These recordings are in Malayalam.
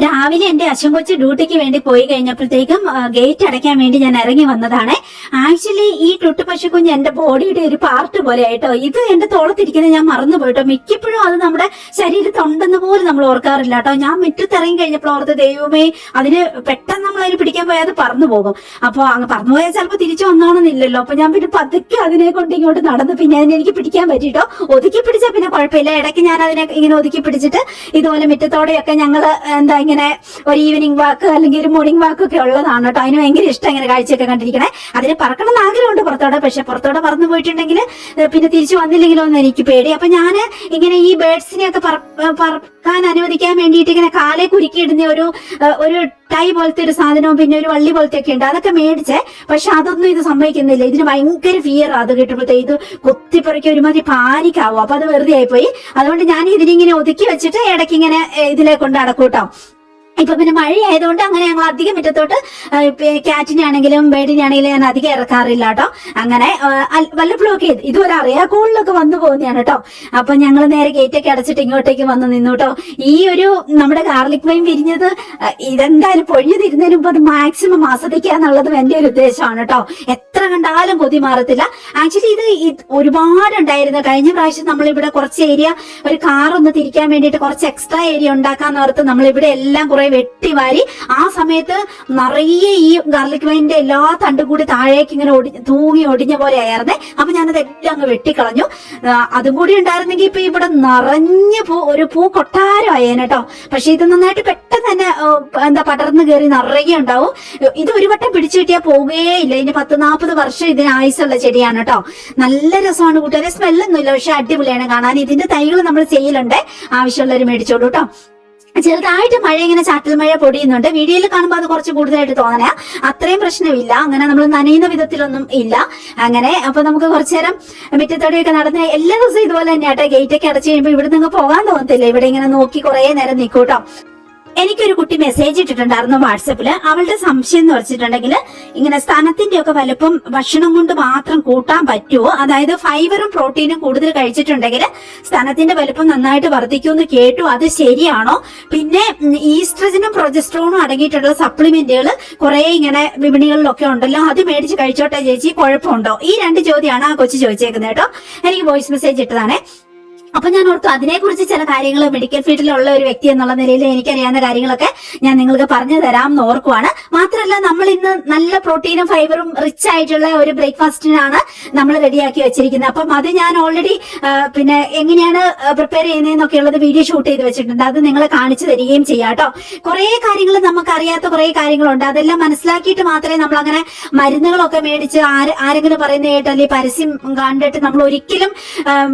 രാവിലെ എന്റെ അച്ഛൻ കൊച്ചു ഡ്യൂട്ടിക്ക് വേണ്ടി പോയി കഴിഞ്ഞപ്പോഴത്തേക്കും ഗേറ്റ് അടയ്ക്കാൻ വേണ്ടി ഞാൻ ഇറങ്ങി വന്നതാണ്. ആക്ച്വലി ഈ ടുട്ടു പശുക്കുഞ്ഞ് എന്റെ ബോഡിയുടെ ഒരു പാർട്ട് പോലെ ആയിട്ടോ. ഇത് എന്റെ തോളത്തിരിക്കുന്നത് ഞാൻ മറന്നുപോയിട്ടോ. മിക്കപ്പോഴും അത് നമ്മുടെ ശരീരത്തുണ്ടെന്ന് പോലും നമ്മൾ ഓർക്കാറില്ല കേട്ടോ. ഞാൻ മുറ്റത്തിറങ്ങി കഴിഞ്ഞപ്പോൾ ഓർത്ത് ദൈവമേ, അതിന് പെട്ടെന്ന് നമ്മൾ അതിന് പിടിക്കാൻ പോയാൽ അത് പറന്നു പോകും. അപ്പൊ അങ്ങ് പറന്നു പോയാൽ ചിലപ്പോൾ തിരിച്ചു വന്നോണമെന്നില്ലല്ലോ. അപ്പൊ ഞാൻ പിന്നെ പതുക്കെ അതിനെ കൊണ്ട് ഇങ്ങോട്ട് നടന്നു. പിന്നെ അതിനെ എനിക്ക് പിടിക്കാൻ പറ്റിട്ടോ. ഒതുക്കി പിടിച്ചാൽ പിന്നെ കുഴപ്പമില്ല. ഇടയ്ക്ക് ഞാൻ അതിനെ ഇങ്ങനെ ഒതുക്കി പിടിച്ചിട്ട് ഇതുപോലെ മുറ്റത്തോടെയൊക്കെ ഞങ്ങള് ഇങ്ങനെ ഒരു ഈവനിങ് വാക്ക് അല്ലെങ്കിൽ ഒരു മോർണിംഗ് വാക്ക് ഒക്കെ ഉള്ളതാണ് കേട്ടോ. അതിന് ഭയങ്കര ഇഷ്ടം ഇങ്ങനെ കാഴ്ചയൊക്കെ കണ്ടിരിക്കണേ. അതിന് പറക്കണം എന്ന് ആഗ്രഹമുണ്ട് പുറത്തോടെ. പക്ഷെ പുറത്തോടെ പറന്നു പോയിട്ടുണ്ടെങ്കിൽ പിന്നെ തിരിച്ചു വന്നില്ലെങ്കിലോ എന്ന് എനിക്ക് പേടി. അപ്പൊ ഞാൻ ഇങ്ങനെ ഈ ബേർഡ്സിനെയൊക്കെ പറക്കാൻ അനുവദിക്കാൻ വേണ്ടിയിട്ട് ഇങ്ങനെ കാലെ കുരുക്കിയിടുന്ന ഒരു ടൈ പോലത്തെ ഒരു സാധനവും പിന്നെ ഒരു വള്ളി പോലത്തെ ഒക്കെ ഉണ്ട്. അതൊക്കെ മേടിച്ചേ. പക്ഷെ അതൊന്നും ഇത് സംഭവിക്കുന്നില്ല. ഇതിന് ഭയങ്കര ഫിയർ. അത് കിട്ടുമ്പോഴത്തേ ഇത് കൊത്തിപ്പറക്കി ഒരുമാതിരി പാനിക്കാവും. അപ്പൊ അത് വെറുതെ ആയിപ്പോയി. അതുകൊണ്ട് ഞാൻ ഇതിനിങ്ങനെ ഒതുക്കി വെച്ചിട്ട് ഇടയ്ക്ക് ഇങ്ങനെ ഇതിലെ കൊണ്ട് നടക്കൂട്ടോ. ഇപ്പൊ പിന്നെ മഴയായതുകൊണ്ട് അങ്ങനെ ഞങ്ങൾ അധികം മുറ്റത്തോട്ട് ക്യാറ്റിനെ ആണെങ്കിലും ബേഡിനെ ആണെങ്കിലും ഞാൻ അധികം ഇറക്കാറില്ല കേട്ടോ. അങ്ങനെ വല്ലപ്പോഴും ഒക്കെ ഇതുപോലെ അറിയാക്കോളിലൊക്കെ വന്നു പോകുന്നതാണ് കേട്ടോ. അപ്പൊ ഞങ്ങൾ നേരെ ഗേറ്റൊക്കെ അടച്ചിട്ട് ഇങ്ങോട്ടേക്ക് വന്ന് നിന്നു കേട്ടോ. ഈ ഒരു നമ്മുടെ ഗാർലിക് വൈൻ വിരിഞ്ഞത് ഇതെന്തായാലും പൊഴിഞ്ഞു തിരുന്നതിന് മുമ്പ് അത് മാക്സിമം ആസ്വദിക്കുക എന്നുള്ളതും എന്റെ ഒരു ഉദ്ദേശമാണ് കേട്ടോ. എത്ര കണ്ടാലും കൊതി മാറത്തില്ല. ആക്ച്വലി ഇത് ഒരുപാടുണ്ടായിരുന്നു. കഴിഞ്ഞ പ്രാവശ്യം നമ്മളിവിടെ കുറച്ച് ഏരിയ ഒരു കാറൊന്ന് തിരിക്കാൻ വേണ്ടിയിട്ട് കുറച്ച് എക്സ്ട്രാ ഏരിയ ഉണ്ടാക്കാന്ന് ഓർത്ത് നമ്മളിവിടെ എല്ലാം കുറെ വെട്ടിവാരി ആ സമയത്ത് നിറയെ ഈ ഗാർലിക് വൈൻ്റെ എല്ലാ തണ്ടും കൂടി താഴേക്ക് ഇങ്ങനെ തൂങ്ങി ഒടിഞ്ഞ പോലെ ആയിരുന്നേ. അപ്പൊ ഞാനതെല്ലാം അങ്ങ് വെട്ടിക്കളഞ്ഞു. അതും കൂടി ഉണ്ടായിരുന്നെങ്കിൽ ഇപ്പൊ ഇവിടെ നിറഞ്ഞ ഒരു പൂ കൊട്ടാരമായേനെ കേട്ടോ. പക്ഷെ ഇത് നന്നായിട്ട് പെട്ടെന്ന് തന്നെ പടർന്നു കയറി നിറയെ ഉണ്ടാവും. ഇത് ഒരു വട്ടം പിടിച്ചു കിട്ടിയാൽ പോവുകയില്ല. ഇതിന് 10-40 വർഷം ഇതിന് ആയുസുള്ള ചെടിയാണ് കേട്ടോ. നല്ല രസമാണ് കൂട്ടുകാരെ. സ്മെല്ലൊന്നുമില്ല, പക്ഷെ അടിപൊളിയാണ് കാണാൻ. ഇതിന്റെ തൈകൾ നമ്മൾ ചെയ്യലുണ്ട്. ആവശ്യമുള്ളവർ മേടിച്ചോളൂ കേട്ടോ. ചെറുതായിട്ട് മഴ ഇങ്ങനെ ചാറ്റൽ മഴ പൊടിയുന്നുണ്ട്. വീഡിയോയിൽ കാണുമ്പോൾ അത് കുറച്ച് കൂടുതലായിട്ട് തോന്നണ. അത്രയും പ്രശ്നമില്ല. അങ്ങനെ നമ്മൾ നനയുന്ന വിധത്തിലൊന്നും ഇല്ല. അങ്ങനെ അപ്പൊ നമുക്ക് കുറച്ചു നേരം മുറ്റത്തോടെയൊക്കെ നടന്ന് എല്ലാ ദിവസവും ഇതുപോലെ തന്നെയാട്ടെ. ഗേറ്റ് ഒക്കെ അടച്ചു കഴിയുമ്പോൾ ഇവിടെ നിങ്ങൾ പോകാൻ തോന്നത്തില്ല. ഇവിടെ ഇങ്ങനെ നോക്കി കുറെ നേരം നിൽക്കൂട്ടോ. എനിക്കൊരു കുട്ടി മെസ്സേജ് ഇട്ടിട്ടുണ്ടായിരുന്നു വാട്സപ്പില്. അവളുടെ സംശയം എന്ന് വെച്ചിട്ടുണ്ടെങ്കിൽ ഇങ്ങനെ സ്തനത്തിന്റെ ഒക്കെ വലുപ്പം ഭക്ഷണം കൊണ്ട് മാത്രം കൂട്ടാൻ പറ്റുമോ? അതായത് ഫൈബറും പ്രോട്ടീനും കൂടുതൽ കഴിച്ചിട്ടുണ്ടെങ്കിൽ സ്തനത്തിന്റെ വലുപ്പം നന്നായിട്ട് വർദ്ധിക്കുമെന്ന് കേട്ടു. അത് ശരിയാണോ? പിന്നെ ഈസ്ട്രജനും പ്രൊജസ്ട്രോണും അടങ്ങിയിട്ടുള്ള സപ്ലിമെന്റുകൾ കുറെ ഇങ്ങനെ വിപണികളിലൊക്കെ ഉണ്ടല്ലോ, അത് മേടിച്ച് കഴിച്ചോട്ടെ ചേച്ചി, കുഴപ്പമുണ്ടോ? ഈ 2 ചോദ്യമാണ് ആ കൊച്ചു ചോദിച്ചേക്കുന്നത് കേട്ടോ. എനിക്ക് വോയിസ് മെസ്സേജ് ഇട്ടതാണേ. അപ്പൊ ഞാൻ ഓർത്തു അതിനെക്കുറിച്ച് ചില കാര്യങ്ങൾ മെഡിക്കൽ ഫീൽഡിലുള്ള ഒരു വ്യക്തി എന്നുള്ള നിലയിൽ എനിക്കറിയാവുന്ന കാര്യങ്ങളൊക്കെ ഞാൻ നിങ്ങൾക്ക് പറഞ്ഞു തരാം എന്ന് ഓർക്കുവാണ്. മാത്രമല്ല, നമ്മൾ ഇന്ന് നല്ല പ്രോട്ടീനും ഫൈബറും റിച്ച് ആയിട്ടുള്ള ഒരു ബ്രേക്ക്ഫാസ്റ്റിനാണ് നമ്മൾ റെഡിയാക്കി വെച്ചിരിക്കുന്നത്. അപ്പം അത് ഞാൻ ഓൾറെഡി പിന്നെ എങ്ങനെയാണ് പ്രിപ്പയർ ചെയ്യുന്നതെന്നൊക്കെ ഉള്ളത് വീഡിയോ ഷൂട്ട് ചെയ്ത് വെച്ചിട്ടുണ്ട്. അത് നിങ്ങളെ കാണിച്ചു തരികയും ചെയ്യാം കേട്ടോ. കുറെ കാര്യങ്ങൾ നമുക്ക് അറിയാത്ത കുറെ കാര്യങ്ങളുണ്ട്. അതെല്ലാം മനസ്സിലാക്കിയിട്ട് മാത്രമേ നമ്മൾ അങ്ങനെ മരുന്നുകളൊക്കെ മേടിച്ച് ആരെങ്കിലും പറയുന്ന കേട്ടോ അല്ലെങ്കിൽ പരസ്യം കണ്ടിട്ട് നമ്മൾ ഒരിക്കലും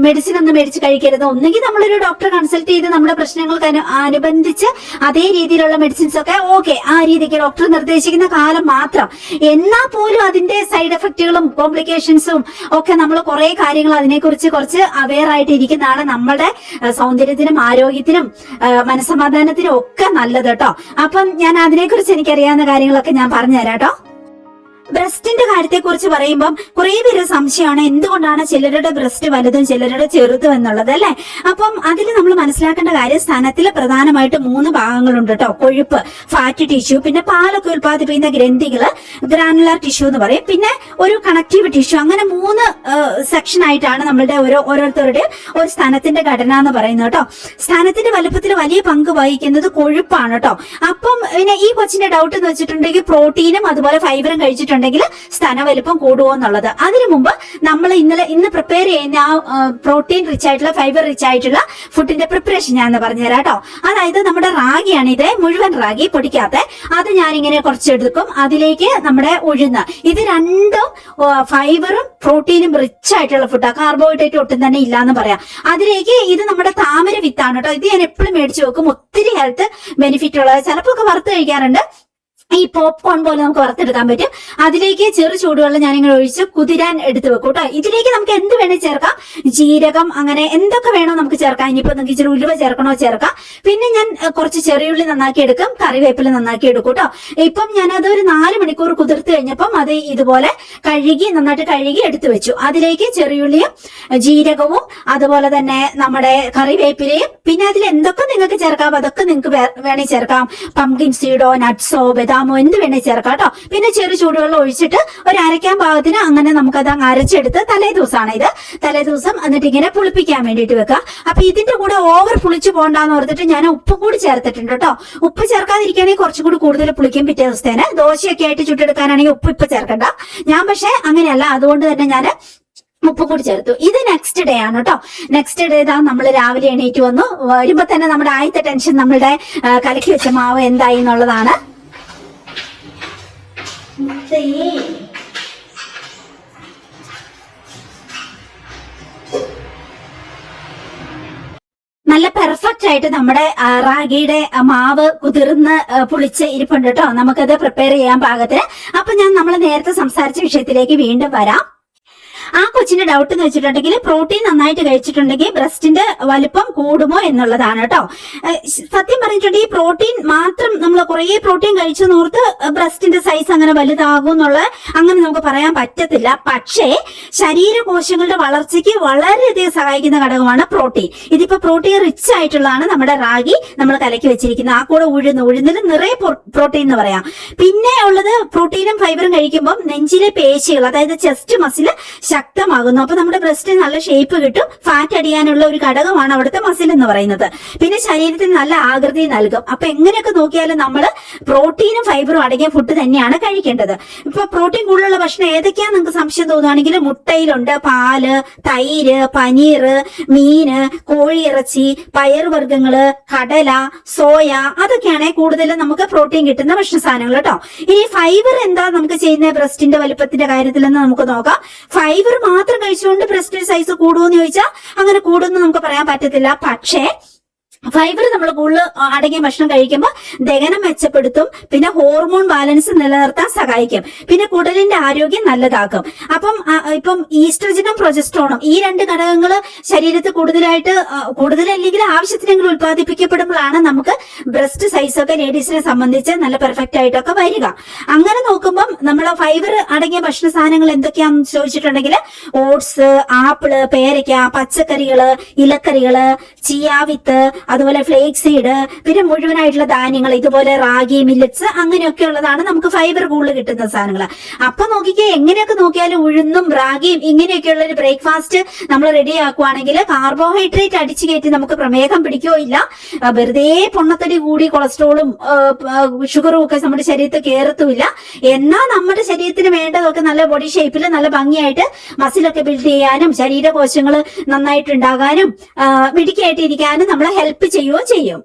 മെഡിസിൻ ഒന്നും മേടിച്ച് കഴിക്കുക. ഒന്നെങ്കിൽ നമ്മളൊരു ഡോക്ടറെ കൺസൾട്ട് ചെയ്ത് നമ്മുടെ പ്രശ്നങ്ങൾക്ക് അനുബന്ധിച്ച് അതേ രീതിയിലുള്ള മെഡിസിൻസ് ഒക്കെ ഓക്കെ ആ രീതിക്ക് ഡോക്ടർ നിർദ്ദേശിക്കുന്ന കാലം മാത്രം. എന്നാൽ പോലും അതിന്റെ സൈഡ് എഫക്റ്റുകളും കോംപ്ലിക്കേഷൻസും ഒക്കെ നമ്മൾ കുറെ കാര്യങ്ങൾ അതിനെക്കുറിച്ച് കുറച്ച് അവെയർ ആയിട്ട് ഇരിക്കുന്നതാണ് നമ്മുടെ സൗന്ദര്യത്തിനും ആരോഗ്യത്തിനും മനസ്സമാധാനത്തിനും ഒക്കെ നല്ലത് കേട്ടോ. അപ്പം ഞാൻ അതിനെക്കുറിച്ച് എനിക്കറിയാവുന്ന കാര്യങ്ങളൊക്കെ ഞാൻ പറഞ്ഞുതരാം കേട്ടോ. ബ്രസ്റ്റിന്റെ കാര്യത്തെ കുറിച്ച് പറയുമ്പോൾ കുറെ പേര് സംശയമാണ് എന്തുകൊണ്ടാണ് ചിലരുടെ ബ്രസ്റ്റ് വലുതും ചിലരുടെ ചെറുതും എന്നുള്ളത് അല്ലെ. അപ്പം അതിൽ നമ്മൾ മനസ്സിലാക്കേണ്ട കാര്യം സ്തനത്തിൽ പ്രധാനമായിട്ട് 3 ഭാഗങ്ങളുണ്ട് കേട്ടോ. കൊഴുപ്പ്, ഫാറ്റ് ടിഷ്യൂ, പിന്നെ പാലൊക്കെ ഉൽപ്പാദിപ്പിക്കുന്ന ഗ്രന്ഥികള്, ഗ്രാനുലാർ ടിഷ്യൂ എന്ന് പറയും, പിന്നെ ഒരു കണക്റ്റീവ് ടിഷ്യൂ. അങ്ങനെ 3 സെക്ഷൻ ആയിട്ടാണ് നമ്മളുടെ ഓരോരുത്തരുടെ ഒരു സ്തനത്തിന്റെ ഘടന എന്ന് പറയുന്നത് കേട്ടോ. സ്തനത്തിന്റെ വലുപ്പത്തിൽ വലിയ പങ്ക് വഹിക്കുന്നത് കൊഴുപ്പാണ് കേട്ടോ. അപ്പം പിന്നെ ഈ കൊച്ചിന്റെ ഡൗട്ട് എന്ന് വെച്ചിട്ടുണ്ടെങ്കിൽ പ്രോട്ടീനും അതുപോലെ ഫൈബറും കഴിച്ചിട്ടുണ്ട് സ്തന വലിപ്പം കൂടുമോ എന്നുള്ളത്. അതിനു മുമ്പ് നമ്മൾ ഇന്ന് പ്രിപ്പയർ ചെയ്യുന്ന ആ പ്രോട്ടീൻ റിച്ച് ആയിട്ടുള്ള ഫൈബർ റിച്ച് ആയിട്ടുള്ള ഫുഡിന്റെ പ്രിപ്പറേഷൻ ഞാൻ പറഞ്ഞുതരാം കേട്ടോ. അതായത് നമ്മുടെ റാഗിയാണ് ഇത്, മുഴുവൻ റാഗി പൊടിക്കാത്ത. അത് ഞാനിങ്ങനെ കുറച്ചെടുക്കും. അതിലേക്ക് നമ്മുടെ ഉഴുന്ന്, ഇത് രണ്ടും ഫൈബറും പ്രോട്ടീനും റിച്ച് ആയിട്ടുള്ള ഫുഡാണ്. കാർബോഹൈഡ്രേറ്റ് ഒട്ടും തന്നെ ഇല്ലാന്ന് പറയാം. അതിലേക്ക് ഇത് നമ്മുടെ താമര വിത്താണ് കേട്ടോ. ഇത് ഞാൻ എപ്പോഴും മേടിച്ചു വെക്കും. ഒത്തിരി ഹെൽത്ത് ബെനിഫിറ്റ് ഉള്ളത്. ചിലപ്പോൾ ഒക്കെ വറുത്ത് കഴിക്കാറുണ്ട്. ഈ പോപ്കോൺ പോലെ നമുക്ക് വറുത്തെടുക്കാൻ പറ്റും. അതിലേക്ക് ചെറു ചൂടുവെള്ളം ഞാനിങ്ങനെ ഒഴിച്ച് കുതിരാൻ എടുത്ത് വെക്കും കേട്ടോ. ഇതിലേക്ക് നമുക്ക് എന്ത് വേണേ ചേർക്കാം, ജീരകം അങ്ങനെ എന്തൊക്കെ വേണോ നമുക്ക് ചേർക്കാം. ഇനിയിപ്പോ നിങ്ങൾക്ക് ഇച്ചിരി ഉലുവ ചേർക്കണോ ചേർക്കാം. പിന്നെ ഞാൻ കുറച്ച് ചെറിയുള്ളി നന്നാക്കി എടുക്കും, കറിവേപ്പില നന്നാക്കി എടുക്കും കേട്ടോ. ഇപ്പം ഞാനത് ഒരു 4 മണിക്കൂർ കുതിർത്ത് കഴിഞ്ഞപ്പം അത് ഇതുപോലെ നന്നായിട്ട് കഴുകി എടുത്തു വെച്ചു. അതിലേക്ക് ചെറിയുള്ളിയും ജീരകവും അതുപോലെ തന്നെ നമ്മുടെ കറിവേപ്പിലയും പിന്നെ അതിൽ എന്തൊക്കെ നിങ്ങൾക്ക് ചേർക്കാം അതൊക്കെ നിങ്ങൾക്ക് വേണേ ചേർക്കാം. പംകിൻ സീഡോ നട്ട്സോ ബദാമോ എന്ത് വേണേ ചേർക്കാം കേട്ടോ. പിന്നെ ചെറു ചൂടുവെള്ളം ഒഴിച്ചിട്ട് ഒരു അരയ്ക്കാൻ പാകത്തിന് അങ്ങനെ നമുക്കത് അങ്ങ് അരച്ചെടുത്ത് തലേദിവസമാണ് ഇത്. തലേദിവസം എന്നിട്ട് ഇങ്ങനെ പുളിപ്പിക്കാൻ വേണ്ടിയിട്ട് വെക്കുക. അപ്പൊ ഇതിന്റെ കൂടെ ഓവർ പുളിച്ചു പോകണ്ടെന്ന് ഓർത്തിട്ട് ഞാൻ ഉപ്പ് കൂടി ചേർത്തിട്ടുണ്ട് കേട്ടോ. ഉപ്പ് ചേർക്കാതിരിക്കുകയാണെങ്കിൽ കുറച്ചും കൂടി കൂടുതൽ പുളിക്കും പിറ്റേ ദിവസത്തേന്. ദോശയൊക്കെ ആയിട്ട് ചുട്ടെടുക്കാനാണെങ്കിൽ ഉപ്പ് ഇപ്പൊ ചേർക്കണ്ട. ഞാൻ പക്ഷെ അങ്ങനെയല്ല, അതുകൊണ്ട് തന്നെ ഞാൻ ഉപ്പ് കൂടി ചേർത്തു. ഇത് നെക്സ്റ്റ് ഡേ ആണ് കേട്ടോ. നെക്സ്റ്റ് ഡേ ഇതാ നമ്മൾ രാവിലെ എണീറ്റ് വന്നു. വരുമ്പോ തന്നെ നമ്മുടെ ആദ്യത്തെ ടെൻഷൻ നമ്മളുടെ കലക്കി വെച്ച മാവ് എന്തായി എന്നുള്ളതാണ്. നല്ല പെർഫെക്റ്റ് ആയിട്ട് നമ്മുടെ റാഗിയുടെ മാവ് കുതിർന്ന് പുളിച്ച് ഇരിപ്പുണ്ട് കേട്ടോ. നമുക്കത് പ്രിപ്പയർ ചെയ്യാൻ പാകത്തിന്. അപ്പൊ ഞാൻ നമ്മൾ നേരത്തെ സംസാരിച്ച വിഷയത്തിലേക്ക് വീണ്ടും വരാം. ആ കൊച്ചിന്റെ ഡൗട്ട് എന്ന് വെച്ചിട്ടുണ്ടെങ്കിൽ പ്രോട്ടീൻ നന്നായിട്ട് കഴിച്ചിട്ടുണ്ടെങ്കിൽ ബ്രസ്റ്റിന്റെ വലുപ്പം കൂടുമോ എന്നുള്ളതാണ് കേട്ടോ. സത്യം പറഞ്ഞിട്ടുണ്ടെങ്കിൽ ഈ പ്രോട്ടീൻ മാത്രം നമ്മൾ കുറേ പ്രോട്ടീൻ കഴിച്ചെന്നോർത്ത് ബ്രസ്റ്റിന്റെ സൈസ് അങ്ങനെ വലുതാകും എന്നുള്ള അങ്ങനെ നമുക്ക് പറയാൻ പറ്റത്തില്ല. പക്ഷേ ശരീരകോശങ്ങളുടെ വളർച്ചയ്ക്ക് വളരെയധികം സഹായിക്കുന്ന ഘടകമാണ് പ്രോട്ടീൻ. ഇതിപ്പോ പ്രോട്ടീൻ റിച്ച് ആയിട്ടുള്ളതാണ് നമ്മുടെ റാഗി നമ്മൾ കലക്കി വെച്ചിരിക്കുന്നത്. ആ കൂടെ ഉഴുന്നിൽ നിറയെ പ്രോട്ടീൻ എന്ന് പറയാം. പിന്നെ ഉള്ളത് പ്രോട്ടീനും ഫൈബറും കഴിക്കുമ്പോൾ നെഞ്ചിലെ പേശികൾ അതായത് ചെസ്റ്റ് മസിൽ ശക്തമാകുന്നു. അപ്പൊ നമ്മുടെ ബ്രസ്റ്റിന് നല്ല ഷേപ്പ് കിട്ടും. ഫാറ്റ് അടിയാനുള്ള ഒരു ഘടകമാണ് അവിടുത്തെ മസിൽ എന്ന് പറയുന്നത്. പിന്നെ ശരീരത്തിന് നല്ല ആകൃതി നൽകും. അപ്പൊ എങ്ങനെയൊക്കെ നോക്കിയാലും നമ്മൾ പ്രോട്ടീനും ഫൈബറും അടങ്ങിയ ഫുഡ് തന്നെയാണ് കഴിക്കേണ്ടത്. ഇപ്പൊ പ്രോട്ടീൻ കൂടുതലുള്ള ഭക്ഷണം ഏതൊക്കെയാ നിങ്ങൾക്ക് സംശയം തോന്നുകയാണെങ്കിൽ മുട്ടയിലുണ്ട്, പാല്, തൈര്, പനീർ, മീന്, കോഴിയിറച്ചി, പയറുവർഗ്ഗങ്ങള്, കടല, സോയ അതൊക്കെയാണ് കൂടുതലും നമുക്ക് പ്രോട്ടീൻ കിട്ടുന്ന ഭക്ഷണ സാധനങ്ങൾ കേട്ടോ. ഇനി ഫൈബർ എന്താ നമുക്ക് ചെയ്യുന്ന ബ്രസ്റ്റിന്റെ വലുപ്പത്തിന്റെ കാര്യത്തിലെന്ന് നമുക്ക് നോക്കാം. ഫൈബർ മാത്രം കഴിച്ചുകൊണ്ട് ബ്രസ്റ്റ് സൈസ് കൂടുമെന്ന് ചോദിച്ചാൽ അങ്ങനെ കൂടുമെന്ന് നമുക്ക് പറയാൻ പറ്റത്തില്ല. പക്ഷേ ഫൈബർ നമ്മൾ കൂടുതൽ അടങ്ങിയ ഭക്ഷണം കഴിക്കുമ്പോൾ ദഹനം മെച്ചപ്പെടുത്തും. പിന്നെ ഹോർമോൺ ബാലൻസ് നിലനിർത്താൻ സഹായിക്കും. പിന്നെ കുടലിന്റെ ആരോഗ്യം നല്ലതാക്കും. ഇപ്പം ഈസ്ട്രജനും പ്രൊജസ്ട്രോണും ഈ 2 ഘടകങ്ങൾ ശരീരത്തിൽ കൂടുതലല്ലെങ്കിൽ ആവശ്യത്തിനെങ്കിലും ഉത്പാദിപ്പിക്കപ്പെടുമ്പോഴാണ് നമുക്ക് ബ്രസ്റ്റ് സൈസ് ഒക്കെ ലേഡീസിനെ സംബന്ധിച്ച് നല്ല പെർഫെക്റ്റ് ആയിട്ടൊക്കെ വരിക. അങ്ങനെ നോക്കുമ്പം നമ്മൾ ഫൈബർ അടങ്ങിയ ഭക്ഷണ സാധനങ്ങൾ എന്തൊക്കെയാണെന്ന് ചോദിച്ചിട്ടുണ്ടെങ്കിൽ ഓട്സ്, ആപ്പിള്, പേരയ്ക്ക, പച്ചക്കറികള്, ഇലക്കറികള്, ചിയാവിത്ത്, അതുപോലെ ഫ്ലേക്സ് സീഡ്, പിന്നെ മുഴുവനായിട്ടുള്ള ധാന്യങ്ങൾ ഇതുപോലെ റാഗി, മില്ലറ്റ്സ് അങ്ങനെയൊക്കെ ഉള്ളതാണ് നമുക്ക് ഫൈബർ കൂടുതൽ കിട്ടുന്ന സാധനങ്ങൾ. അപ്പൊ നോക്കിക്കേ, എങ്ങനെയൊക്കെ നോക്കിയാലും ഉഴുന്നും റാഗിയും ഇങ്ങനെയൊക്കെയുള്ള ഒരു ബ്രേക്ക്ഫാസ്റ്റ് നമ്മൾ റെഡി ആക്കുവാണെങ്കിൽ കാർബോഹൈഡ്രേറ്റ് അടിച്ചു കയറ്റി നമുക്ക് പ്രമേഹം പിടിക്കുകയോ ഇല്ല. വെറുതെ പൊണ്ണത്തടി കൂടി കൊളസ്ട്രോളും ഷുഗറും ഒക്കെ നമ്മുടെ ശരീരത്തിൽ കയറത്തുമില്ല. എന്നാൽ നമ്മുടെ ശരീരത്തിന് വേണ്ടതൊക്കെ നല്ല ബോഡി ഷേപ്പിൽ നല്ല ഭംഗിയായിട്ട് മസിലൊക്കെ ബിൽഡ് ചെയ്യാനും ശരീരകോശങ്ങൾ നന്നായിട്ടുണ്ടാകാനും മിടുക്കിയായിട്ടിരിക്കാനും നമ്മളെ ഹെൽപ്പ് ചെയ്യുകയോ ചെയ്യും.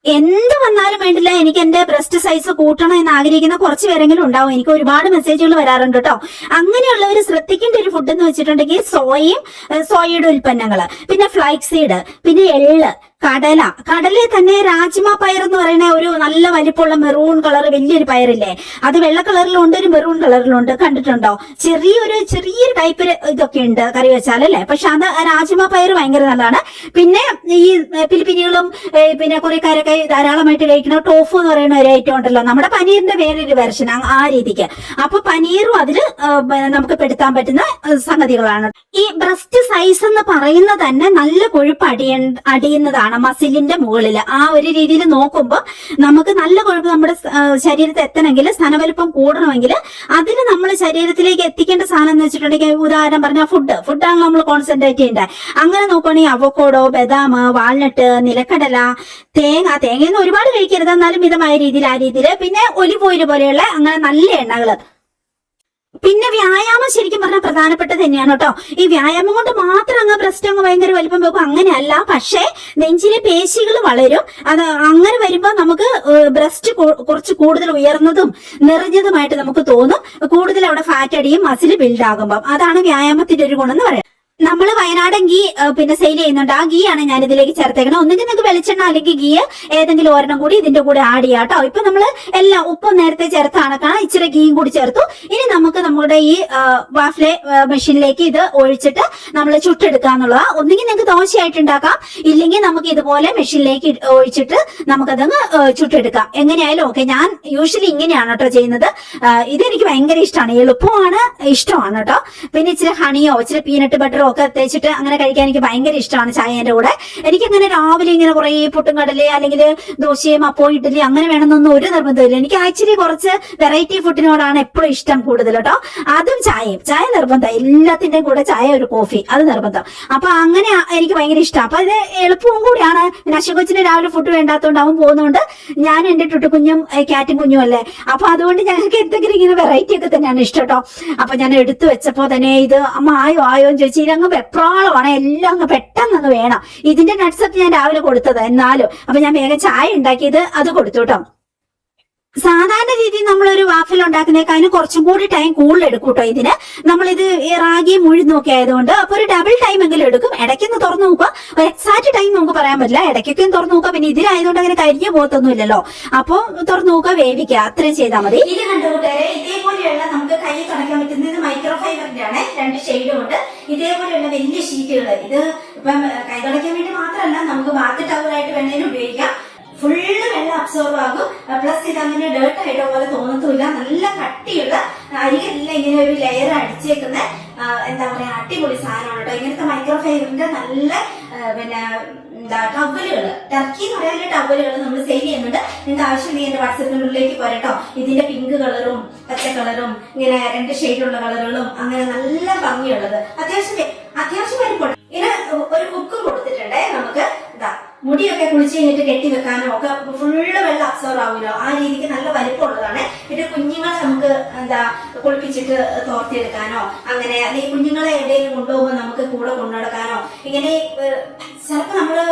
എന്ത് വന്നാലും വേണ്ടില്ല, എനിക്ക് എന്റെ ബ്രസ്റ്റ് സൈസ് കൂട്ടണം എന്ന് ആഗ്രഹിക്കുന്ന കുറച്ച് പേരെങ്കിലും ഉണ്ടാവും. എനിക്ക് ഒരുപാട് മെസ്സേജുകൾ വരാറുണ്ട് കേട്ടോ. അങ്ങനെയുള്ളവർ ശ്രദ്ധിക്കേണ്ട ഒരു ഫുഡ് എന്ന് വെച്ചിട്ടുണ്ടെങ്കിൽ സോയയുടെ ഉൽപ്പന്നങ്ങള്, പിന്നെ ഫ്ലാക്സ് സീഡ്, പിന്നെ എള്ള്, കടലിൽ തന്നെ രാജ്മ പയർ എന്ന് പറയുന്ന ഒരു നല്ല വലിപ്പമുള്ള മെറൂൺ കളർ വലിയൊരു പയറില്ലേ, അത് വെള്ള കളറിലുണ്ട്, ഒരു മെറൂൺ കളറിലുണ്ട്. കണ്ടിട്ടുണ്ടോ? ചെറിയൊരു ടൈപ്പ് ഇതൊക്കെ ഉണ്ട് കറി വെച്ചാലല്ലേ. പക്ഷെ അത് രാജ്മ പയർ ഭയങ്കര നല്ലതാണ്. പിന്നെ ഈ ഫിലിപ്പീനുകളും പിന്നെ കൊറിയക്കാരൊക്കെ ധാരാളമായിട്ട് കഴിക്കുന്ന ടോഫു എന്ന് പറയുന്ന ഒരു ഐറ്റം ഉണ്ടല്ലോ, നമ്മുടെ പനീറിന്റെ വേറൊരു വെർഷൻ ആ രീതിക്ക്. അപ്പൊ പനീറും അതിൽ നമുക്ക് പെടുത്താൻ പറ്റുന്ന സംഗതികളാണ്. ഈ ബ്രസ്റ്റ് സൈസ് എന്ന് പറയുന്നത് തന്നെ നല്ല കൊഴുപ്പ് അടിയുന്നതാണ് മസിലിന്റെ മുകളിൽ. ആ ഒരു രീതിയിൽ നോക്കുമ്പോൾ നമുക്ക് നല്ല കൊഴുപ്പ് നമ്മുടെ ശരീരത്തിൽ എത്തണമെങ്കിൽ, സ്ഥാനവലിപ്പം കൂടണമെങ്കിൽ അതിന് നമ്മൾ ശരീരത്തിലേക്ക് എത്തിക്കേണ്ട സാധനം എന്ന് വെച്ചിട്ടുണ്ടെങ്കിൽ, ഉദാഹരണം പറഞ്ഞാൽ ഫുഡാണ് നമ്മൾ കോൺസെൻട്രേറ്റ് ചെയ്യേണ്ടത്. അങ്ങനെ നോക്കുകയാണെങ്കിൽ അവോക്കാഡോ, ബദാം, വാൾനട്ട്, നിലക്കടല, തേങ്ങയൊന്നും ഒരുപാട് കഴിക്കരുത്, എന്നാലും മിതമായ രീതിയിൽ ആ രീതിയിൽ. പിന്നെ ഒലിവ് ഓയിൽ പോലെയുള്ള അങ്ങനെ നല്ല എണ്ണകള്. പിന്നെ വ്യായാമം ശരിക്കും പറഞ്ഞാൽ പ്രധാനപ്പെട്ടത് തന്നെയാണ് കേട്ടോ. ഈ വ്യായാമം കൊണ്ട് മാത്രം അങ്ങ് ബ്രസ്റ്റ് അങ്ങ് ഭയങ്കര വലിപ്പം വെക്കും അങ്ങനെയല്ല. പക്ഷേ നെഞ്ചിലെ പേശികൾ വളരും. അത് അങ്ങനെ വരുമ്പോൾ നമുക്ക് ബ്രസ്റ്റ് കുറച്ച് കൂടുതൽ ഉയർന്നതും നിറഞ്ഞതുമായിട്ട് നമുക്ക് തോന്നും. കൂടുതൽ അവിടെ ഫാറ്റ് അടിയും മസിൽ ബിൽഡ് ആകുമ്പോൾ. അതാണ് വ്യായാമത്തിന്റെ ഒരു ഗുണം എന്ന് പറയാം. നമ്മൾ വയനാടൻ ഗീ പിന്നെ സെയിൽ ചെയ്യുന്നുണ്ട്. ആ ഗീ ആണ് ഞാൻ ഇതിലേക്ക് ചേർത്തേക്കണം. ഒന്നുകിൽ നിങ്ങൾക്ക് വെളിച്ചെണ്ണ അല്ലെങ്കിൽ ഗീ ഏതെങ്കിലും ഒരെണ്ണം കൂടി ഇതിന്റെ കൂടെ ആഡ് ചെയ്യാം കേട്ടോ. ഇപ്പൊ നമ്മൾ എല്ലാം ഉപ്പും നേരത്തെ ചേർത്ത് കണക്കാണ്, ഇച്ചിരി ഗീയും കൂടി ചേർത്തു. ഇനി നമുക്ക് നമ്മുടെ ഈ വാഫ്ലെ മെഷീനിലേക്ക് ഇത് ഒഴിച്ചിട്ട് നമ്മൾ ചുട്ടെടുക്കാന്നുള്ളതാ. ഒന്നുകിൽ നിങ്ങൾക്ക് ദോശയായിട്ട് ഉണ്ടാക്കാം, ഇല്ലെങ്കിൽ നമുക്ക് ഇതുപോലെ മെഷീനിലേക്ക് ഒഴിച്ചിട്ട് നമുക്കതങ്ങ് ചുട്ടെടുക്കാം. എങ്ങനെയായാലും ഓക്കെ. ഞാൻ യൂഷ്വലി ഇങ്ങനെയാണ് കേട്ടോ ചെയ്യുന്നത്. ഇതെനിക്ക് ഭയങ്കര ഇഷ്ടമാണ്, എളുപ്പമാണ്, ഇഷ്ടമാണ് കേട്ടോ. പിന്നെ ഇച്ചിരി ഹണിയോ ഇച്ചിരി പീനട്ട് ബട്ടറോ ഒക്കെ തേച്ചിട്ട് അങ്ങനെ കഴിക്കാൻ എനിക്ക് ഭയങ്കര ഇഷ്ടമാണ് ചായന്റെ കൂടെ. എനിക്കങ്ങനെ രാവിലെ ഇങ്ങനെ കുറെ പുട്ടും കടലേ അല്ലെങ്കിൽ ദോശയും അപ്പോ ഇഡ്ഡലി അങ്ങനെ വേണമെന്നൊന്നും ഒരു നിർബന്ധമില്ല. എനിക്ക് ആക്ച്വലി കുറച്ച് വെറൈറ്റി ഫുഡിനോടാണ് എപ്പോഴും ഇഷ്ടം കൂടുതൽ കേട്ടോ. അതും ചായയും, ചായ നിർബന്ധം, എല്ലാത്തിന്റെയും കൂടെ ചായ ഒരു കോഫി അത് നിർബന്ധം. അപ്പൊ അങ്ങനെ എനിക്ക് ഭയങ്കര ഇഷ്ടം. അപ്പൊ ഇത് എളുപ്പവും കൂടിയാണ്. നശകൊച്ചിന് രാവിലെ ഫുഡ് വേണ്ടാത്തതുകൊണ്ട് അവൻ പോകുന്നതുകൊണ്ട് ഞാൻ എന്റെ ടുട്ടുകുഞ്ഞും ക്യാറ്റും കുഞ്ഞും അല്ലേ, അപ്പൊ അതുകൊണ്ട് ഞങ്ങൾക്ക് എന്തെങ്കിലും ഇങ്ങനെ വെറൈറ്റി ഒക്കെ തന്നെയാണ് ഇഷ്ടം കേട്ടോ. അപ്പൊ ഞാൻ എടുത്തു വെച്ചപ്പോ തന്നെ ഇത് അമ്മ ആയോ ആയോ എന്ന് ചോദിച്ചു. ഇതങ്ങ് വെപ്രാളമാണ്, എല്ലാം അങ്ങ് പെട്ടെന്ന് അങ്ങ് വേണം. ഇതിന്റെ നട്ട്സ് ഒക്കെ ഞാൻ രാവിലെ കൊടുത്തത് എന്നാലും. അപ്പൊ ഞാൻ വേഗം ചായ ഉണ്ടാക്കിയത് അത് കൊടുത്തു കേട്ടോ. സാധാരണ രീതിയിൽ നമ്മളൊരു വാഫൽ ഉണ്ടാക്കുന്നേക്കാളും കുറച്ചും കൂടി ടൈം കൂടുതൽ എടുക്കും കേട്ടോ ഇതിന്. നമ്മളിത് റാഗിയും ഉഴുന്നൊക്കെ ആയതുകൊണ്ട് അപ്പൊ ഒരു ഡബിൾ ടൈം എങ്കിലും എടുക്കും. ഇടയ്ക്കൊന്ന് തുറന്നു നോക്കുക, എക്സാക്ട് ടൈം നമുക്ക് പറയാൻ പറ്റില്ല. ഇടയ്ക്കൊക്കെ തുറന്നു നോക്കുക. പിന്നെ ഇതിലായതുകൊണ്ട് അങ്ങനെ കരിഞ്ഞു പോകത്തൊന്നും ഇല്ലല്ലോ. അപ്പൊ തുറന്നു നോക്കുക, വേവിക്കുക, അത്രയും ചെയ്താൽ മതി. ഇത് കണ്ടുകൂട്ടുകാരെ, ഇതേപോലെയുള്ള നമുക്ക് കൈ തുടയ്ക്കാൻ പറ്റുന്നത് മൈക്രോ ഫൈബറിന്റെ ആണ്. 2 ഷെയ്ഡും ഉണ്ട്. ഇതേപോലെയുള്ള വലിയ ഷീറ്റുകൾ, ഇത് ഇപ്പം കൈ തുടയ്ക്കാൻ വേണ്ടി മാത്രമല്ല, നമുക്ക് ബാത്ത് ടവലായിട്ട് വേണേലും ഉപയോഗിക്കാം. ഫുള്ള് വെള്ളം അബ്സോർവ് ആകും. പ്ലസ് ഇത് അങ്ങനെ ഡേർട്ട് ആയിട്ടോ പോലെ തോന്നത്തുമില്ല. നല്ല കട്ടിയുള്ള അരികെല്ലാം ഇങ്ങനെ ഒരു ലെയർ അടിച്ചേക്കുന്ന എന്താ പറയാ അടിപൊളി സാധനമാണ് കേട്ടോ. ഇങ്ങനത്തെ മൈക്രോ ഫൈബറിന്റെ നല്ല പിന്നെ എന്താ ടവലുകള്, ടർക്കി എന്ന് പറയുന്ന ടവലുകൾ നമ്മൾ സെയിൽ ചെയ്യുന്നുണ്ട്. നിങ്ങൾക്ക് ആവശ്യമുണ്ടെങ്കിൽ എന്റെ വാട്സ്ആപ്പ് നമ്പറിലേക്ക് പോരട്ടോ. ഇതിന്റെ പിങ്ക് കളറും പച്ച കളറും ഇങ്ങനെ 2 ഷെയ്ഡുള്ള കളറുകളും അങ്ങനെ നല്ല ഭംഗിയുള്ളത്, അത്യാവശ്യം വലിപ്പം. ഇങ്ങനെ ഒരു ഹുക്കും കൊടുത്തിട്ടുണ്ടേ നമുക്ക്. ഇതാ മുടിയൊക്കെ കുളിച്ച് കഴിഞ്ഞിട്ട് കെട്ടി വെക്കാനോ ഒക്കെ ഫുള്ള് വെള്ളം അബ്സോർവ് ആവുമല്ലോ, ആ രീതിക്ക് നല്ല വലിപ്പമുള്ളതാണ്. പിന്നെ കുഞ്ഞുങ്ങളെ നമുക്ക് എന്താ കുളിപ്പിച്ചിട്ട് തോർത്തിയെടുക്കാനോ അങ്ങനെ, അല്ലെങ്കിൽ കുഞ്ഞുങ്ങളെ എവിടെയെങ്കിലും കൊണ്ടുപോകുമ്പോൾ നമുക്ക് കൂടെ കൊണ്ടുനടക്കാനോ ഇങ്ങനെ. ചിലപ്പോൾ നമ്മള്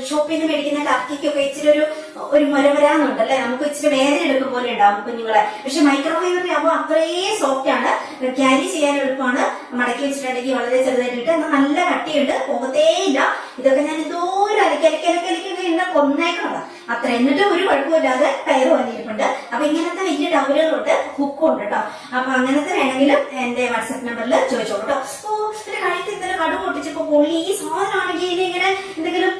ഷോപ്പിൽ നിന്ന് മേടിക്കുന്ന ടർക്കിക്കൊക്കെ ഇച്ചിരി ഒരു മുരവരാന്നുണ്ടല്ലേ, നമുക്ക് ഇച്ചിരി വേദന എടുക്കും പോലെ ഉണ്ടാവും കുഞ്ഞുങ്ങളെ. പക്ഷെ മൈക്രോ ഫൈബറിൽ ആകുമ്പോൾ അത്രയും സോഫ്റ്റ് ആണ്, ക്യാരി ചെയ്യാൻ എളുപ്പമാണ്. മടക്കി വെച്ചിട്ടുണ്ടെങ്കിൽ വളരെ ചെറുതായിട്ട് എന്നാൽ നല്ല കട്ടിയുണ്ട്, പോകത്തേ ഇല്ല. ഇതൊക്കെ ഞാൻ എന്തോരം അലക്കലക്കലക്കലക്കല കൊന്നേക്കണതാ അത്ര, എന്നിട്ട് ഒരു കുഴപ്പമില്ലാതെ കയറ് വന്നിരിപ്പുണ്ട്. അപ്പൊ ഇങ്ങനത്തെ വലിയ ടവലുകളുണ്ട്, ഹുക്കും ഉണ്ട് കേട്ടോ. അപ്പൊ അങ്ങനത്തെ വേണമെങ്കിലും എന്റെ വാട്സ്ആപ്പ് നമ്പറിൽ ചോദിച്ചോളൂ കേട്ടോ. ഓ പിന്നെ കഴുത്ത് ഇന്നലെ കടു പൊട്ടിച്ചപ്പോ പൊള്ളി. ഈ സാധനമാണെങ്കിൽ ഇനി ഇങ്ങനെ എന്തെങ്കിലും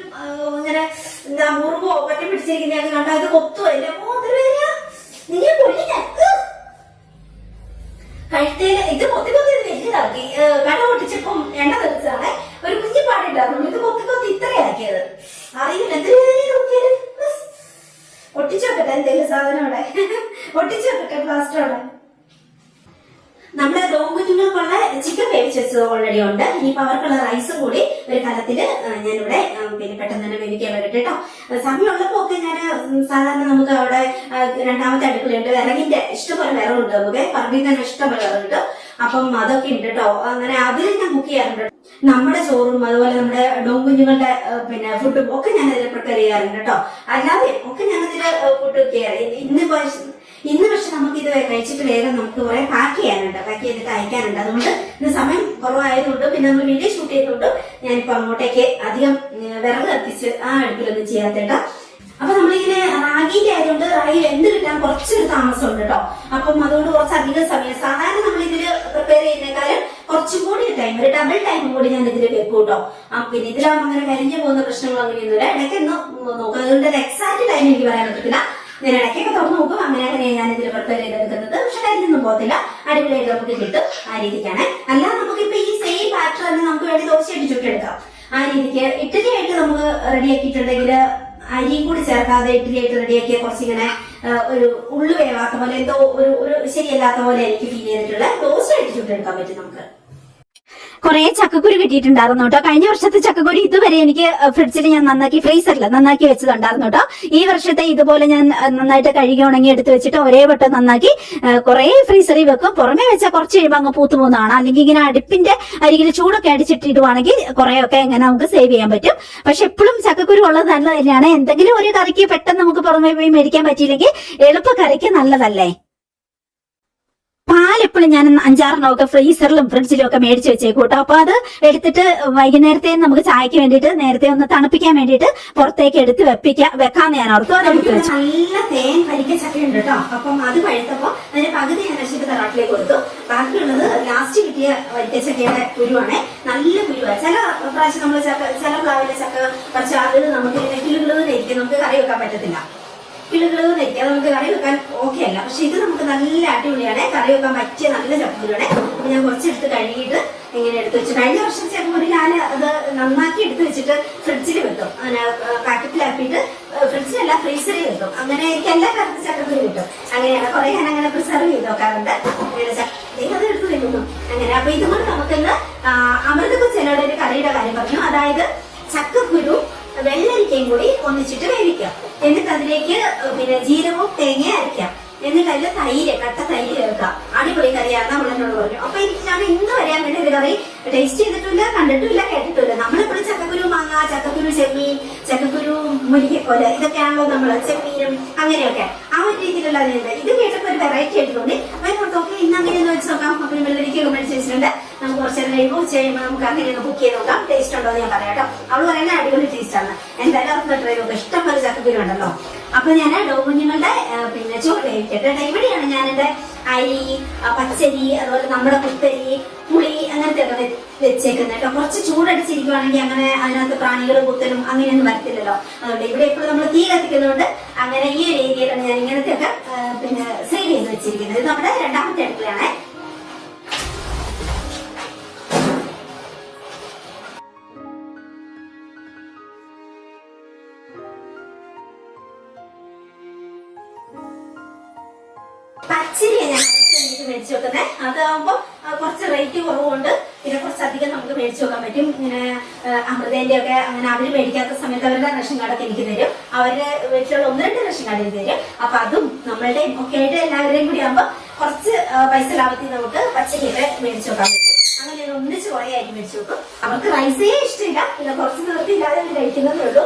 ഇങ്ങനെ എന്താ മുറിവോ പറ്റി പിടിച്ചിരിക്കുന്നതൊക്കെ കണ്ടാ ഇത് കൊത്തുവോ ഇല്ല നിങ്ങൾ പൊള്ളി കഴുത്തേല് ഇത് കൊത്തി വലിയതാക്കി. കട പൊട്ടിച്ചപ്പം എണ്ണ തെളിച്ചാണ് ഒരു കുഞ്ഞു പാടുണ്ടായിരുന്നു. ഇത് കൊത്തി കൊത്തി ഇത്രയാക്കിയത് അറിയില്ല. എന്തെങ്കിലും ഒട്ടിച്ചു വെക്കട്ടെ, എന്തെങ്കിലും സാധനം അവിടെ ഒട്ടിച്ചു വെക്കട്ടെ പ്ലാസ്റ്ററോടെ. നമ്മുടെ കുഞ്ഞുങ്ങൾക്കുള്ള ചിക്കൻ വേവിച്ച് വെച്ചത് ഓൾറെഡി ഉണ്ട്. ഇനിയിപ്പോ അവർക്കുള്ള റൈസ് കൂടി ഒരു കലത്തില് ഞാനിവിടെ പിന്നെ പെട്ടെന്ന് തന്നെ വേവിക്കാൻ വേണ്ടിട്ട് കേട്ടോ. സമയമുള്ളപ്പോ ഒക്കെ ഞാൻ സാധാരണ നമുക്ക് അവിടെ 2ാമത്തെ അടുക്കളയുണ്ട്, വിറകിന്റെ ഇഷ്ടംപോലെ വിറകുണ്ട്. നമുക്ക് പറമ്പിൽ തന്നെ ഇഷ്ടംപോലെ വിറകുണ്ട്. അപ്പം അതൊക്കെ ഉണ്ട് കേട്ടോ. അങ്ങനെ അതിൽ ഞാൻ കുക്ക് ചെയ്യാറുണ്ട്. നമ്മുടെ ചോറും അതുപോലെ നമ്മുടെ കുഞ്ഞുങ്ങളുടെ പിന്നെ ഫുഡും ഒക്കെ ഞാൻ അതിൽ പ്രിപ്പയർ ചെയ്യാറുണ്ട് കേട്ടോ. അല്ലാതെ ഒക്കെ ഞാൻ അതില് ഫുഡ് കുക്ക് ചെയ്യാറ്. ഇന്ന് പക്ഷെ നമുക്ക് ഇത് കഴിച്ചിട്ട് വേഗം നമുക്ക് കുറെ പാക്ക് ചെയ്യാനുണ്ട്, പാക്ക് ചെയ്തിട്ട് അയക്കാനുണ്ട്. അതുകൊണ്ട് ഇന്ന് സമയം കുറവായതുകൊണ്ട് പിന്നെ നമ്മൾ വീഡിയോ ഷൂട്ട് ചെയ്തുകൊണ്ട് ഞാനിപ്പോ അങ്ങോട്ടേക്ക് അധികം വിറക് കത്തിച്ച് ആ അടുപ്പിലൊന്നും ചെയ്യാത്തേട്ടാ. അപ്പൊ നമ്മളിങ്ങനെ റാഗിന്റെ ആയതുകൊണ്ട് റാഗി എന്ത് കിട്ടാൻ കുറച്ചൊരു താമസമുണ്ട് കേട്ടോ. അപ്പം അതുകൊണ്ട് കുറച്ചധികം സമയം സാധാരണ നമ്മൾ ഇതില് പ്രിപ്പയർ ചെയ്യുന്നേക്കാളും കുറച്ചും കൂടി ടൈം, ഒരു ഡബിൾ ടൈം കൂടി ഞാൻ ഇതിൽ വെക്കും കേട്ടോ. പിന്നെ ഇതിലാവുമ്പോൾ അങ്ങനെ കരിഞ്ഞു പോകുന്ന പ്രശ്നങ്ങൾ അങ്ങനെയൊന്നുമില്ല. ഇടയ്ക്കൊന്ന് നോക്കുക. അതുകൊണ്ട് എക്സാക്ട് ടൈം എനിക്ക് പറയാൻ പറ്റത്തില്ല. ഞാൻ ഇടയ്ക്കൊക്കെ തുറന്നു നോക്കും. അങ്ങനെ ഞാൻ ഇതിൽ പ്രിപ്പയർ ചെയ്തെടുക്കുന്നത്. പക്ഷെ കരിഞ്ഞൊന്നും പോകത്തില്ല, അടിപൊളിയായിട്ട് നമുക്ക് കിട്ടും. ആ രീതിക്കാണ്. അല്ലാതെ നമുക്കിപ്പോ ഈ സെയിം പാറ്റേൺ തന്നെ നമുക്ക് വേണ്ടി ദോശയായിട്ട് ചുട്ടെടുക്കാം. ആ രീതിക്ക് ഇഡ്ഡലി ആയിട്ട് നമുക്ക് റെഡിയാക്കിയിട്ടുണ്ടെങ്കിൽ അരിയും കൂടി ചേർക്കാതെ ഇഡ്ഡലി ആയിട്ട് റെഡിയാക്കിയ കുറച്ചിങ്ങനെ ഒരു ഉള്ളു വേവാത്ത പോലെ എന്തോ ഒരു ശരിയല്ലാത്ത പോലെ എനിക്ക് ഫീൽ ചെയ്തിട്ടുള്ള ദോശയായിട്ട് ചുട്ടെടുക്കാൻ പറ്റും നമുക്ക്. കുറെ ചക്കക്കുരു കിട്ടിയിട്ടുണ്ടായിരുന്നു കേട്ടോ. കഴിഞ്ഞ വർഷത്തെ ചക്കക്കുരു ഇതുവരെ എനിക്ക് ഫ്രിഡ്ജിൽ ഞാൻ നന്നാക്കി ഫ്രീസറിൽ നന്നാക്കി വെച്ചതുണ്ടായിരുന്നു കേട്ടോ. ഈ വർഷത്തെ ഇതുപോലെ ഞാൻ നന്നായിട്ട് കഴുകി ഉണങ്ങി എടുത്ത് വെച്ചിട്ട് ഒരേ വട്ടം നന്നാക്കി കുറെ ഫ്രീസറിൽ വെക്കും. പുറമെ വെച്ചാൽ കുറച്ച് കഴിയുമ്പോൾ അങ്ങ് പൂത്തു പോകുന്നതാണ്. അല്ലെങ്കിൽ ഇങ്ങനെ അടുപ്പിന്റെ അരികിൽ ചൂടൊക്കെ അടിച്ചിട്ടിടുവാണെങ്കിൽ കുറെയൊക്കെ ഇങ്ങനെ നമുക്ക് സേവ് ചെയ്യാൻ പറ്റും. പക്ഷെ എപ്പോഴും ചക്കക്കുരു ഉള്ളത് നല്ല തന്നെയാണ്. എന്തെങ്കിലും ഒരു കറിക്ക് പെട്ടെന്ന് നമുക്ക് പുറമെ പോയി മേടിക്കാൻ പറ്റിയില്ലെങ്കിൽ എളുപ്പ കറിക്ക് നല്ലതല്ലേ. പാലെപ്പോഴും ഞാൻ 5-6 ഫ്രീസറിലും ഫ്രിഡ്ജിലും ഒക്കെ മേടിച്ച് വെച്ചേക്കും കേട്ടോ. അപ്പൊ അത് എടുത്തിട്ട് വൈകുന്നേരത്തെ നമുക്ക് ചായക്ക് വേണ്ടിയിട്ട് നേരത്തെ ഒന്ന് തണുപ്പിക്കാൻ വേണ്ടിയിട്ട് പുറത്തേക്ക് എടുത്ത് വെക്കാന്ന് ഞാൻ ഓർത്തു. അതെടുത്ത് വെച്ചു. നല്ല തേൻ വരിക്കച്ചക്ക ഉണ്ട് കേട്ടോ. അപ്പം അത് പഴുത്തപ്പോ അതിന്റെ പകുതി ഞാൻ രക്ഷിട്ട് തറവാട്ടിലേക്ക് കൊടുത്തു. ബാക്കിയുള്ളത് ലാസ്റ്റ് കിട്ടിയ വരിക്കച്ചക്കയുടെ കുരുവാണ്. നല്ല കുരുവാണ്. ചില പ്രാവശ്യം നമ്മൾ ചില പ്ലാവിലെ ചക്ക പക്ഷെ അത് നമുക്ക് കിളുകിളൂന്നിരിക്കും, നമുക്ക് കറി വെക്കാൻ പറ്റത്തില്ല. കിളുകിളൂന്നിരിക്കും, അത് നമുക്ക് കറി വെക്കാൻ ഓക്കെ അല്ല. പക്ഷെ ഇത് നമുക്ക് നല്ല അടിപൊളിയാണ്, കറി വെക്കാൻ പറ്റിയ നല്ല ചക്കക്കുരുവാണ്. അപ്പൊ ഞാൻ കുറച്ചെടുത്ത് കഴുകിയിട്ട് ഇങ്ങനെ എടുത്ത് വെച്ചു. കഴിഞ്ഞ വർഷം ചക്കക്കുരു ഞാൻ അത് നന്നാക്കി എടുത്ത് വെച്ചിട്ട് ഫ്രിഡ്ജിൽ വെക്കും. അങ്ങനെ പാക്കറ്റിലാക്കിയിട്ട് ഫ്രിഡ്ജിലല്ല ഫ്രീസറിൽ വെക്കും. അങ്ങനെ എനിക്ക് എല്ലാ കാലത്തും ചക്കക്കുരു കിട്ടും. അങ്ങനെയാണ് കുറെ ഞാൻ അങ്ങനെ പ്രിസർവ് ചെയ്ത് നോക്കാറുണ്ട്. അത് എടുത്ത് വെക്കുന്നു അങ്ങനെ. അപ്പൊ ഇതുകൊണ്ട് നമുക്കിന്ന് അമൃതക്കൊച്ചനോട് ഒരു കറിയുടെ കാര്യം പറഞ്ഞു. അതായത് ചക്കക്കുരു വെള്ളരിക്കയും കൂടി ഒന്നിച്ചിട്ട് വേവിക്കാം. എന്നിട്ട് അതിലേക്ക് പിന്നെ ജീരകവും തേങ്ങയും അരയ്ക്കാം. എന്നിട്ട് അതിൽ തൈര്, കട്ട തൈര് ചേർക്കാം. അടിപൊളി കറിയാണ് നമ്മളെന്നോട് പറഞ്ഞു. അപ്പൊ ഞാൻ ഇന്ന് വരാൻ വേണ്ടി ഒരു കറി ടേസ്റ്റ് ചെയ്തിട്ടില്ല, കണ്ടിട്ടില്ല, കേട്ടിട്ടില്ല. നമ്മളെപ്പോഴും ചക്കക്കുരു മാങ്ങ, ചക്കക്കുരു ചെമ്മീൻ, ചക്കക്കുരു മുരിക്കക്കോല, ഇതൊക്കെയാണല്ലോ നമ്മള് ചെമ്മീനും അങ്ങനെയൊക്കെ ആ ഒരു രീതിയിലുള്ള അതിനുണ്ട്. ഇത് കേട്ടപ്പോ ഒരു വെറൈറ്റി ആയിട്ട് തോന്നി. ഓക്കെ ഇന്ന് അങ്ങനെയൊന്ന് വെച്ച് നോക്കാം. അപ്പൊ വെള്ളരിക്കൊക്കെ മേടിച്ച് വെച്ചിട്ടുണ്ട്. നമുക്ക് കുറച്ച് നേരം കഴിയുമ്പോൾ ഉച്ച കഴിയുമ്പോൾ നമുക്ക് അങ്ങനെയൊന്ന് കുക്ക് ചെയ്ത് നോക്കാം. ടേസ്റ്റ് ഉണ്ടോ എന്ന് ഞാൻ പറയാം കേട്ടോ. അവള് പറയുന്നത് അടിപൊളി ടേസ്റ്റ് ആണ്. എന്തായാലും അവർക്ക് ട്രൈ നോക്കാം. ഇഷ്ടം പോലെ ചക്കക്കുരു ഉണ്ടല്ലോ. അപ്പൊ ഞാൻ ഡോകുഞ്ഞുങ്ങളുടെ പിന്നെ ചോറ് വേവിക്കട്ടെ. ഇവിടെയാണ് ഞാൻ എന്റെ അരി, പച്ചരി, അതുപോലെ നമ്മുടെ കുത്തരി, പുളി അങ്ങനത്തെ ഒക്കെ വെച്ചേക്കുന്നത് കേട്ടോ. കുറച്ച് ചൂടടിച്ചിരിക്കുവാണെങ്കിൽ അങ്ങനെ അതിനകത്ത് പ്രാണികളും കുത്തലും അങ്ങനെയൊന്നും വരത്തില്ലല്ലോ. അതുകൊണ്ട് ഇവിടെ എപ്പോഴും നമ്മൾ തീ കത്തിക്കുന്നതുകൊണ്ട് അങ്ങനെ ഈ ഒരു ഏരിയയിലാണ് ഞാൻ ഇങ്ങനത്തെ ഒക്കെ പിന്നെ സേവ് ചെയ്ത് വെച്ചിരിക്കുന്നത്. ഇത് നമ്മുടെ രണ്ടാമത്തെ അടുക്കളയാണ്. പച്ചരിയാണ് ഞാൻ മേടിച്ചു വെക്കുന്നത്. അതാകുമ്പോ കുറച്ച് റേറ്റ് കുറവുണ്ട്. പിന്നെ കുറച്ചധികം നമുക്ക് മേടിച്ചു വെക്കാൻ പറ്റും. ഇങ്ങനെ അമൃതേന്റെ ഒക്കെ അങ്ങനെ അവര് മേടിക്കാത്ത സമയത്ത് അവരുടെ റേഷൻ കാർഡൊക്കെ എനിക്ക് തരും. അവരുടെ വീട്ടിലുള്ള 1-2 റേഷൻ കാർഡ് എനിക്ക് തരും. അപ്പൊ അതും നമ്മളുടെ ഒക്കെ ആയിട്ട് എല്ലാവരുടെയും കൂടി ആകുമ്പോ കുറച്ച് പൈസ ലാഭത്തിൽ നമുക്ക് പച്ചരിയൊക്കെ മേടിച്ചു വെക്കാൻ പറ്റും. അങ്ങനെ ഒന്നിച്ച് കുറെ അരി മേടിച്ചു വെക്കും. അവർക്ക് റൈസേ ഇഷ്ടമില്ല, പിന്നെ കുറച്ച് നിവൃത്തി ഇല്ലാതെ കഴിക്കുന്നതേ ഉള്ളൂ.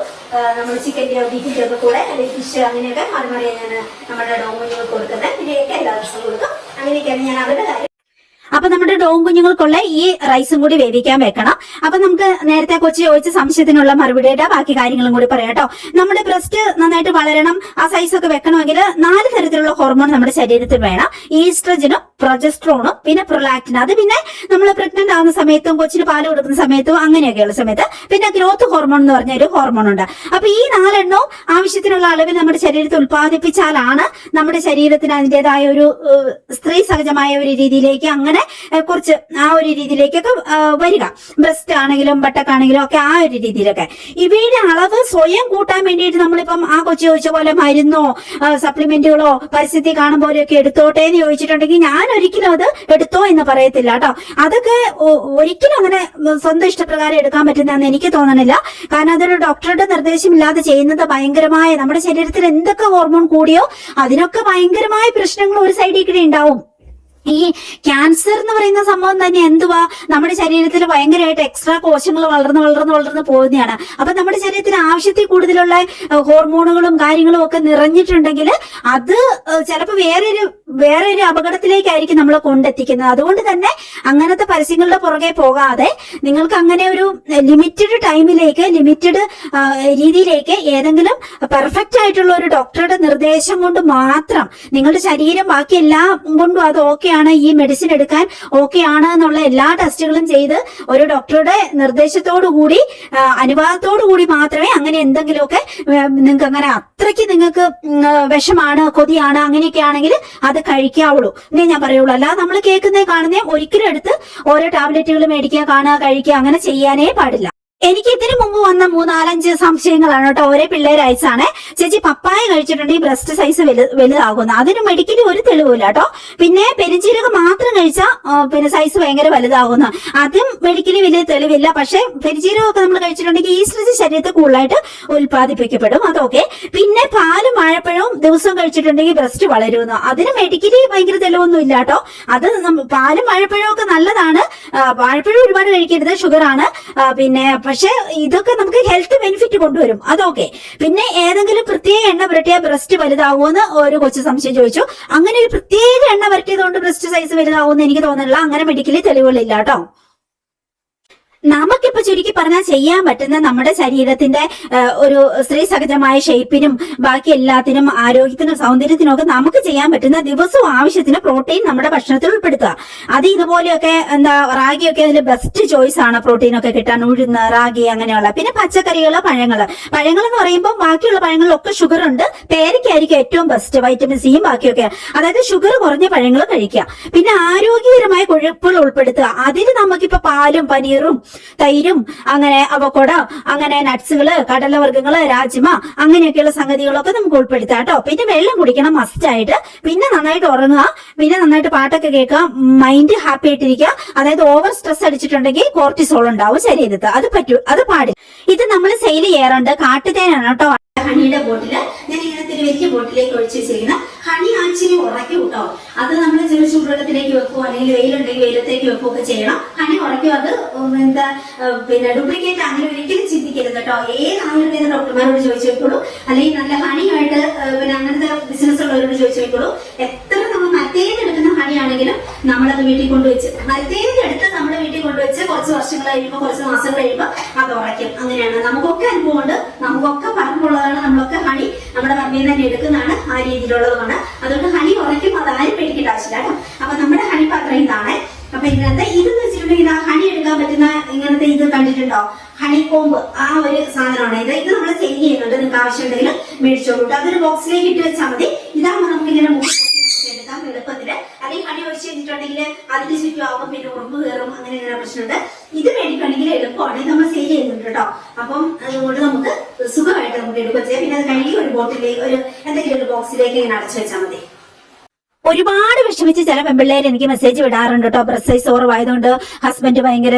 നമ്മൾ ചിക്കൻ്റെയോ ബീഫിൻ്റെയോ ഒക്കെ കൂടെ അല്ലെങ്കിൽ ഫിഷ് അങ്ങനെയൊക്കെ മറുമറിയാണ് ഞാൻ നമ്മുടെ ഡോമുകൾക്ക് കൊടുക്കുന്നത്. പിന്നെയൊക്കെ എല്ലാ ദിവസവും കൊടുക്കും. അങ്ങനെയൊക്കെയാണ് ഞാൻ അവരുടെ കാര്യം. അപ്പൊ നമ്മുടെ ഡോം കുഞ്ഞുങ്ങൾക്കുള്ള ഈ റൈസും കൂടി വേവിക്കാൻ വെക്കണം. അപ്പൊ നമുക്ക് നേരത്തെ കൊച്ചി ചോദിച്ച സംശയത്തിനുള്ള മറുപടിയുടെ ബാക്കി കാര്യങ്ങളും കൂടി പറയാം കേട്ടോ. നമ്മുടെ ബ്രസ്റ്റ് നന്നായിട്ട് വളരണം, ആ സൈസ് ഒക്കെ വെക്കണമെങ്കിൽ 4 തരത്തിലുള്ള ഹോർമോൺ നമ്മുടെ ശരീരത്തിൽ വേണം. ഈസ്ട്രജനും പ്രൊജസ്ട്രോണും പിന്നെ പ്രൊലാക്റ്റിൻ. അത് പിന്നെ നമ്മൾ പ്രഗ്നന്റ് ആവുന്ന സമയത്തും കൊച്ചിന് പാല് കൊടുക്കുന്ന സമയത്തും അങ്ങനെയൊക്കെയുള്ള സമയത്ത്. പിന്നെ ഗ്രോത്ത് ഹോർമോൺ എന്ന് പറഞ്ഞ ഒരു ഹോർമോൺ ഉണ്ട്. അപ്പൊ ഈ 4 എണ്ണവും ആവശ്യത്തിനുള്ള അളവിൽ നമ്മുടെ ശരീരത്തിൽ ഉത്പാദിപ്പിച്ചാലാണ് നമ്മുടെ ശരീരത്തിന് അതിൻ്റെതായ ഒരു സ്ത്രീ സഹജമായ ഒരു രീതിയിലേക്ക് അങ്ങനെ കുറച്ച് ആ ഒരു രീതിയിലേക്കൊക്കെ വരിക. ബ്രസ്റ്റ് ആണെങ്കിലും ബട്ടക്കാണെങ്കിലും ഒക്കെ ആ ഒരു രീതിയിലൊക്കെ ഇവയുടെ അളവ് സ്വയം കൂട്ടാൻ വേണ്ടിയിട്ട് നമ്മളിപ്പം ആ കൊച്ചു ചോദിച്ച പോലെ മരുന്നോ സപ്ലിമെന്റുകളോ പരിസ്ഥിതി കാണുമ്പോഴൊക്കെ എടുത്തോട്ടെ എന്ന് ചോദിച്ചിട്ടുണ്ടെങ്കിൽ ഞാൻ ഒരിക്കലും അത് എടുത്തോ എന്ന് പറയത്തില്ല കേട്ടോ. അതൊക്കെ ഒരിക്കലും അങ്ങനെ സ്വന്തം ഇഷ്ടപ്രകാരം എടുക്കാൻ പറ്റുന്നതെന്ന് എനിക്ക് തോന്നണില്ല. കാരണം അതൊരു ഡോക്ടറുടെ നിർദ്ദേശമില്ലാതെ ചെയ്യുന്നത് ഭയങ്കരമായ നമ്മുടെ ശരീരത്തിൽ എന്തൊക്കെ ഹോർമോൺ കൂടിയോ അതിനൊക്കെ ഭയങ്കരമായ പ്രശ്നങ്ങൾ ഒരു സൈഡിൽ കൂടെ ഉണ്ടാവും. ഈ ക്യാൻസർ എന്ന് പറയുന്ന സംഭവം തന്നെ എന്തുവാ, നമ്മുടെ ശരീരത്തിൽ ഭയങ്കരമായിട്ട് എക്സ്ട്രാ കോശങ്ങൾ വളർന്ന് പോകുന്നതാണ്. അപ്പൊ നമ്മുടെ ശരീരത്തിന് ആവശ്യത്തിൽ കൂടുതലുള്ള ഹോർമോണുകളും കാര്യങ്ങളും ഒക്കെ നിറഞ്ഞിട്ടുണ്ടെങ്കിൽ അത് ചിലപ്പോൾ വേറെ ഒരു അപകടത്തിലേക്കായിരിക്കും നമ്മളെ കൊണ്ടെത്തിക്കുന്നത്. അതുകൊണ്ട് തന്നെ അങ്ങനത്തെ പരസ്യങ്ങളുടെ പുറകെ പോകാതെ നിങ്ങൾക്ക് അങ്ങനെ ഒരു ലിമിറ്റഡ് ടൈമിലേക്ക് ലിമിറ്റഡ് രീതിയിലേക്ക് ഏതെങ്കിലും പെർഫെക്റ്റ് ആയിട്ടുള്ള ഒരു ഡോക്ടറുടെ നിർദ്ദേശം കൊണ്ട് മാത്രം നിങ്ങളുടെ ശരീരം ബാക്കി എല്ലാം കൊണ്ടും അത് ഓക്കെ ആണ്, ഈ മെഡിസിൻ എടുക്കാൻ ഓക്കെ ആണ് എന്നുള്ള എല്ലാ ടെസ്റ്റുകളും ചെയ്ത് ഒരു ഡോക്ടറുടെ നിർദ്ദേശത്തോടു കൂടി അനുവാദത്തോടു കൂടി മാത്രമേ അങ്ങനെ എന്തെങ്കിലുമൊക്കെ നിങ്ങൾക്ക് അങ്ങനെ അത്രയ്ക്ക് നിങ്ങൾക്ക് വിഷമാണ് കൊതിയാണ് അങ്ങനെയൊക്കെ ആണെങ്കിൽ അത് കഴിക്കാവുള്ളൂ എന്നേ ഞാൻ പറയുള്ളൂ. അല്ലാതെ നമ്മൾ കേൾക്കുന്നേ കാണുന്നേ ഒരിക്കലും എടുത്ത് ഓരോ ടാബ്ലറ്റുകൾ മേടിക്കുക, കാണുക, കഴിക്കുക അങ്ങനെ ചെയ്യാനേ പാടില്ല. എനിക്ക് ഇതിനു മുമ്പ് വന്ന 3-4-5 സംശയങ്ങളാണ് കേട്ടോ. ഒരേ പിള്ളേർ അയച്ചാണ്. ചേച്ചി പപ്പായ കഴിച്ചിട്ടുണ്ടെങ്കിൽ ബ്രസ്റ്റ് സൈസ് വലുതാകുന്നു. അതിന് മെഡിക്കലി ഒരു തെളിവില്ല കേട്ടോ. പിന്നെ പെരിഞ്ചീരകം മാത്രം കഴിച്ചാൽ പിന്നെ സൈസ് ഭയങ്കര വലുതാകുന്നു. അതും മെഡിക്കലി വലിയ തെളിവില്ല. പക്ഷെ പെരിഞ്ചീരകമൊക്കെ നമ്മൾ കഴിച്ചിട്ടുണ്ടെങ്കിൽ ഈസ്ട്രജൻ ശരീരത്തിൽ കൂടുതലായിട്ട് ഉത്പാദിപ്പിക്കപ്പെടും. അതൊക്കെ. പിന്നെ പാലും വാഴപ്പഴവും ദിവസം കഴിച്ചിട്ടുണ്ടെങ്കിൽ ബ്രസ്റ്റ് വളരുന്നു. അതിന് മെഡിക്കലി ഭയങ്കര തെളിവൊന്നും ഇല്ല കേട്ടോ. അത് പാലും വാഴപ്പഴവും ഒക്കെ നല്ലതാണ്. വാഴപ്പഴം ഒരുപാട് കഴിക്കരുത്, ഷുഗറാണ്. പിന്നെ പക്ഷെ ഇതൊക്കെ നമുക്ക് ഹെൽത്ത് ബെനിഫിറ്റ് കൊണ്ടുവരും, അതൊക്കെ. പിന്നെ ഏതെങ്കിലും പ്രത്യേക എണ്ണ പുരട്ടിയാൽ ബ്രസ്റ്റ് വലുതാവുമെന്ന് ഒരു കൊച്ചു സംശയം ചോദിച്ചു. അങ്ങനെ ഒരു പ്രത്യേക എണ്ണ പുരട്ടിയത് കൊണ്ട് ബ്രസ്റ്റ് സൈസ് വലുതാവുമെന്ന് എനിക്ക് തോന്നുന്നില്ല. അങ്ങനെ മെഡിക്കലി തെളിവുകളില്ല കേട്ടോ. നമുക്കിപ്പോ ചുരുക്കി പറഞ്ഞാൽ ചെയ്യാൻ പറ്റുന്ന നമ്മുടെ ശരീരത്തിന്റെ ഒരു സ്ത്രീ സഹജമായ ഷേപ്പിനും ബാക്കി എല്ലാത്തിനും ആരോഗ്യത്തിനും സൗന്ദര്യത്തിനും ഒക്കെ നമുക്ക് ചെയ്യാൻ പറ്റുന്ന ദിവസവും ആവശ്യത്തിന് പ്രോട്ടീൻ നമ്മുടെ ഭക്ഷണത്തിൽ ഉൾപ്പെടുത്തുക. അത് ഇതുപോലെയൊക്കെ റാഗിയൊക്കെ അതിൽ ബെസ്റ്റ് ചോയ്സ് ആണ് പ്രോട്ടീൻ ഒക്കെ കിട്ടാൻ. ഉഴുന്ന്, റാഗി അങ്ങനെയുള്ള. പിന്നെ പച്ചക്കറികള്, പഴങ്ങൾ എന്ന് പറയുമ്പോൾ ബാക്കിയുള്ള പഴങ്ങളിലൊക്കെ ഷുഗർ ഉണ്ട്. പേരയ്ക്കായിരിക്കും ഏറ്റവും ബെസ്റ്റ്, വൈറ്റമിൻ സിയും ബാക്കിയൊക്കെ. അതായത് ഷുഗർ കുറഞ്ഞ പഴങ്ങൾ കഴിക്കുക. പിന്നെ ആരോഗ്യകരമായ കൊഴുപ്പുകൾ ഉൾപ്പെടുത്തുക. അതിന് നമുക്കിപ്പോ പാലും പനീറും തൈരും അങ്ങനെ അവക്കോട, അങ്ങനെ നട്ട്സുകള്, കടലവർഗ്ഗങ്ങള്, രാജ്മ അങ്ങനെയൊക്കെയുള്ള സംഗതികളൊക്കെ നമുക്ക് ഉൾപ്പെടുത്താം കേട്ടോ. പിന്നെ വെള്ളം കുടിക്കണം മസ്റ്റ് ആയിട്ട്. പിന്നെ നന്നായിട്ട് ഉറങ്ങുക, പിന്നെ നന്നായിട്ട് പാട്ടൊക്കെ കേൾക്കുക, മൈൻഡ് ഹാപ്പി ആയിട്ടിരിക്കുക. അതായത് ഓവർ സ്ട്രെസ് അടിച്ചിട്ടുണ്ടെങ്കിൽ കോർട്ടിസോൾ ഉണ്ടാവും ശരീരത്ത്. അത് പാടില്ല. ഇത് നമ്മൾ സെയിൽ ചെയ്യാറുണ്ട്. കാട്ടുതേനാണ് കേട്ടോ. ഹണിയുടെ ബോട്ടില് ഞാൻ ഇങ്ങനത്തെ ഒരു വലിയ ബോട്ടിലേക്ക് ഒഴിച്ചു വെച്ചിരിക്കുന്ന ഹണി ആച്ചിരി ഉറക്കി കൂട്ടോ. അത് നമ്മൾ ചെറു ചൂടുവെള്ളത്തിലേക്ക് വെക്കുക, അല്ലെങ്കിൽ വെയിലുണ്ടെങ്കിൽ വെയിലത്തേക്ക് വെക്കുകയൊക്കെ ചെയ്യണം. ഹണി ഉറക്കും. അത് പിന്നെ ഡ്യൂപ്ലിക്കേറ്റ് അങ്ങനെ ഒരിക്കലും ചിന്തിക്കരുത് കേട്ടോ. ഏത് ആയുർവേദ ഡോക്ടർമാരോട് ചോദിച്ചു വെക്കുള്ളൂ, അല്ലെങ്കിൽ നല്ല ഹണിയായിട്ട് പിന്നെ അങ്ങനത്തെ ബിസിനസ് ഉള്ളവരോട് ചോദിച്ചു വെക്കുള്ളൂ. എത്ര നമ്മൾ മരത്തേന്ന് എടുക്കുന്ന ഹണിയാണെങ്കിലും നമ്മളത് വീട്ടിൽ കൊണ്ടുവച്ച്, മരത്തേന്ന് എടുത്ത് നമ്മുടെ വീട്ടിൽ കൊണ്ടുവച്ച് കുറച്ച് വർഷങ്ങൾ കഴിയുമ്പോൾ, കുറച്ച് മാസങ്ങൾ കഴിയുമ്പോൾ അത് ഉറയ്ക്കും. അങ്ങനെയാണ്. നമുക്കൊക്കെ അനുഭവമുണ്ട്, നമുക്കൊക്കെ പറഞ്ഞുള്ളതാണ്. നമ്മളൊക്കെ ഹണി നമ്മുടെ പറമ്പിൽ തന്നെ എടുക്കുന്നതാണ്, ആ രീതിയിലുള്ളതുമാണ്. അതുകൊണ്ട് ഹണി ഉറയ്ക്കും, അതാരും പേടിക്കേണ്ട ആവശ്യമില്ല കേട്ടോ. അപ്പൊ നമ്മുടെ ഹണി പാത്രം ഇതാണ്. അപ്പൊ ഇതിനകത്ത് ഇതെന്ന് വെച്ചിട്ടുണ്ടെങ്കിൽ ആ ഹണി എടുക്കാൻ പറ്റുന്ന ഇങ്ങനത്തെ ഇത് കണ്ടിട്ടുണ്ടോ, ഹണി കോമ്പ്, ആ ഒരു സാധനമാണ് ഇത്. ഇത് നമ്മൾ സെയിൽ ചെയ്യുന്നുണ്ട്. നിങ്ങൾക്ക് ആവശ്യമുണ്ടെങ്കിൽ മേടിച്ചോളൂ. അതൊരു ബോക്സിലേക്ക് ഇട്ട് വെച്ചാൽ മതി. ഇതാകുമ്പോൾ നമുക്ക് ഇങ്ങനെ എടുക്കാം എളുപ്പത്തില്. അല്ലെങ്കിൽ ഹണി ഒഴിച്ച് കഴിഞ്ഞിട്ടുണ്ടെങ്കിൽ അതിന് ചുറ്റും ആവുമ്പോൾ പിന്നെ ഉറുമ്പ് കയറും, അങ്ങനെ ഇങ്ങനെ പ്രശ്നമുണ്ട്. ഇത് മേടിക്കുകയാണെങ്കിൽ എളുപ്പമാണ്. ഇത് നമ്മൾ സെയിൽ ചെയ്യുന്നുണ്ട് കേട്ടോ. അപ്പം അതുകൊണ്ട് നമുക്ക് സുഖമായിട്ട് നമുക്ക് എടുക്കുക ചെയ്യാം. പിന്നെ അത് കഴുകി ഒരു ബോട്ടിലേക്ക്, ഒരു എന്തെങ്കിലും ഒരു ബോക്സിലേക്ക് ഇങ്ങനെ അടച്ചു വെച്ചാൽ മതി. ഒരുപാട് വിഷമിച്ച് ചില പെൺപിള്ളേർ എനിക്ക് മെസ്സേജ് വിടാറുണ്ട് കേട്ടോ. ബ്രസ്റ്റ് സൈസ് ഓവറായതുകൊണ്ട് ഹസ്ബൻഡ് ഭയങ്കര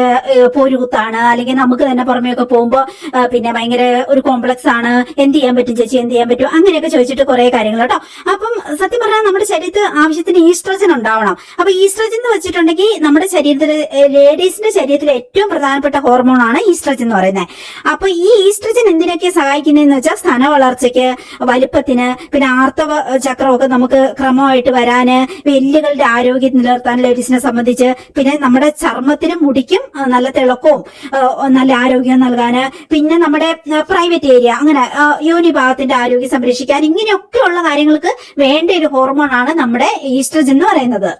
പോരുകുത്താണ്, അല്ലെങ്കിൽ നമുക്ക് തന്നെ പുറമെയൊക്കെ പോകുമ്പോൾ പിന്നെ ഭയങ്കര ഒരു കോംപ്ലക്സ് ആണ്, എന്ത് ചെയ്യാൻ പറ്റും ചേച്ചി, എന്ത് ചെയ്യാൻ പറ്റും, അങ്ങനെയൊക്കെ ചോദിച്ചിട്ട് കുറെ കാര്യങ്ങൾ കേട്ടോ. അപ്പം സത്യം പറഞ്ഞാൽ നമ്മുടെ ശരീരത്തിൽ ആവശ്യത്തിന് ഈസ്ട്രജൻ ഉണ്ടാവണം. അപ്പൊ ഈസ്ട്രജൻ എന്ന് വെച്ചിട്ടുണ്ടെങ്കിൽ നമ്മുടെ ശരീരത്തിൽ, ലേഡീസിന്റെ ശരീരത്തിൽ ഏറ്റവും പ്രധാനപ്പെട്ട ഹോർമോണാണ് ഈസ്ട്രജൻ എന്ന് പറയുന്നത്. അപ്പൊ ഈ ഈസ്ട്രജൻ എന്തിനൊക്കെ സഹായിക്കുന്നതെന്ന് വെച്ചാൽ സ്ഥാന വളർച്ചയ്ക്ക്, വലിപ്പത്തിന്, പിന്നെ ആർത്തവ ചക്രമൊക്കെ നമുക്ക് ക്രമമായിട്ട് വരാൻ, എല്ലുകളുടെ ആരോഗ്യം നിലനിർത്താൻ ലേഡീസിനെ സംബന്ധിച്ച്, പിന്നെ നമ്മുടെ ചർമ്മത്തിനും മുടിക്കും നല്ല തിളക്കവും നല്ല ആരോഗ്യം നൽകാന്, പിന്നെ നമ്മുടെ പ്രൈവറ്റ് ഏരിയ, അങ്ങനെ യോനി ഭാഗത്തിന്റെ ആരോഗ്യം സംരക്ഷിക്കാൻ, ഇങ്ങനെയൊക്കെയുള്ള കാര്യങ്ങൾക്ക് വേണ്ട ഒരു ഹോർമോണാണ് നമ്മുടെ ഈസ്ട്രജൻ എന്ന് പറയുന്നത്.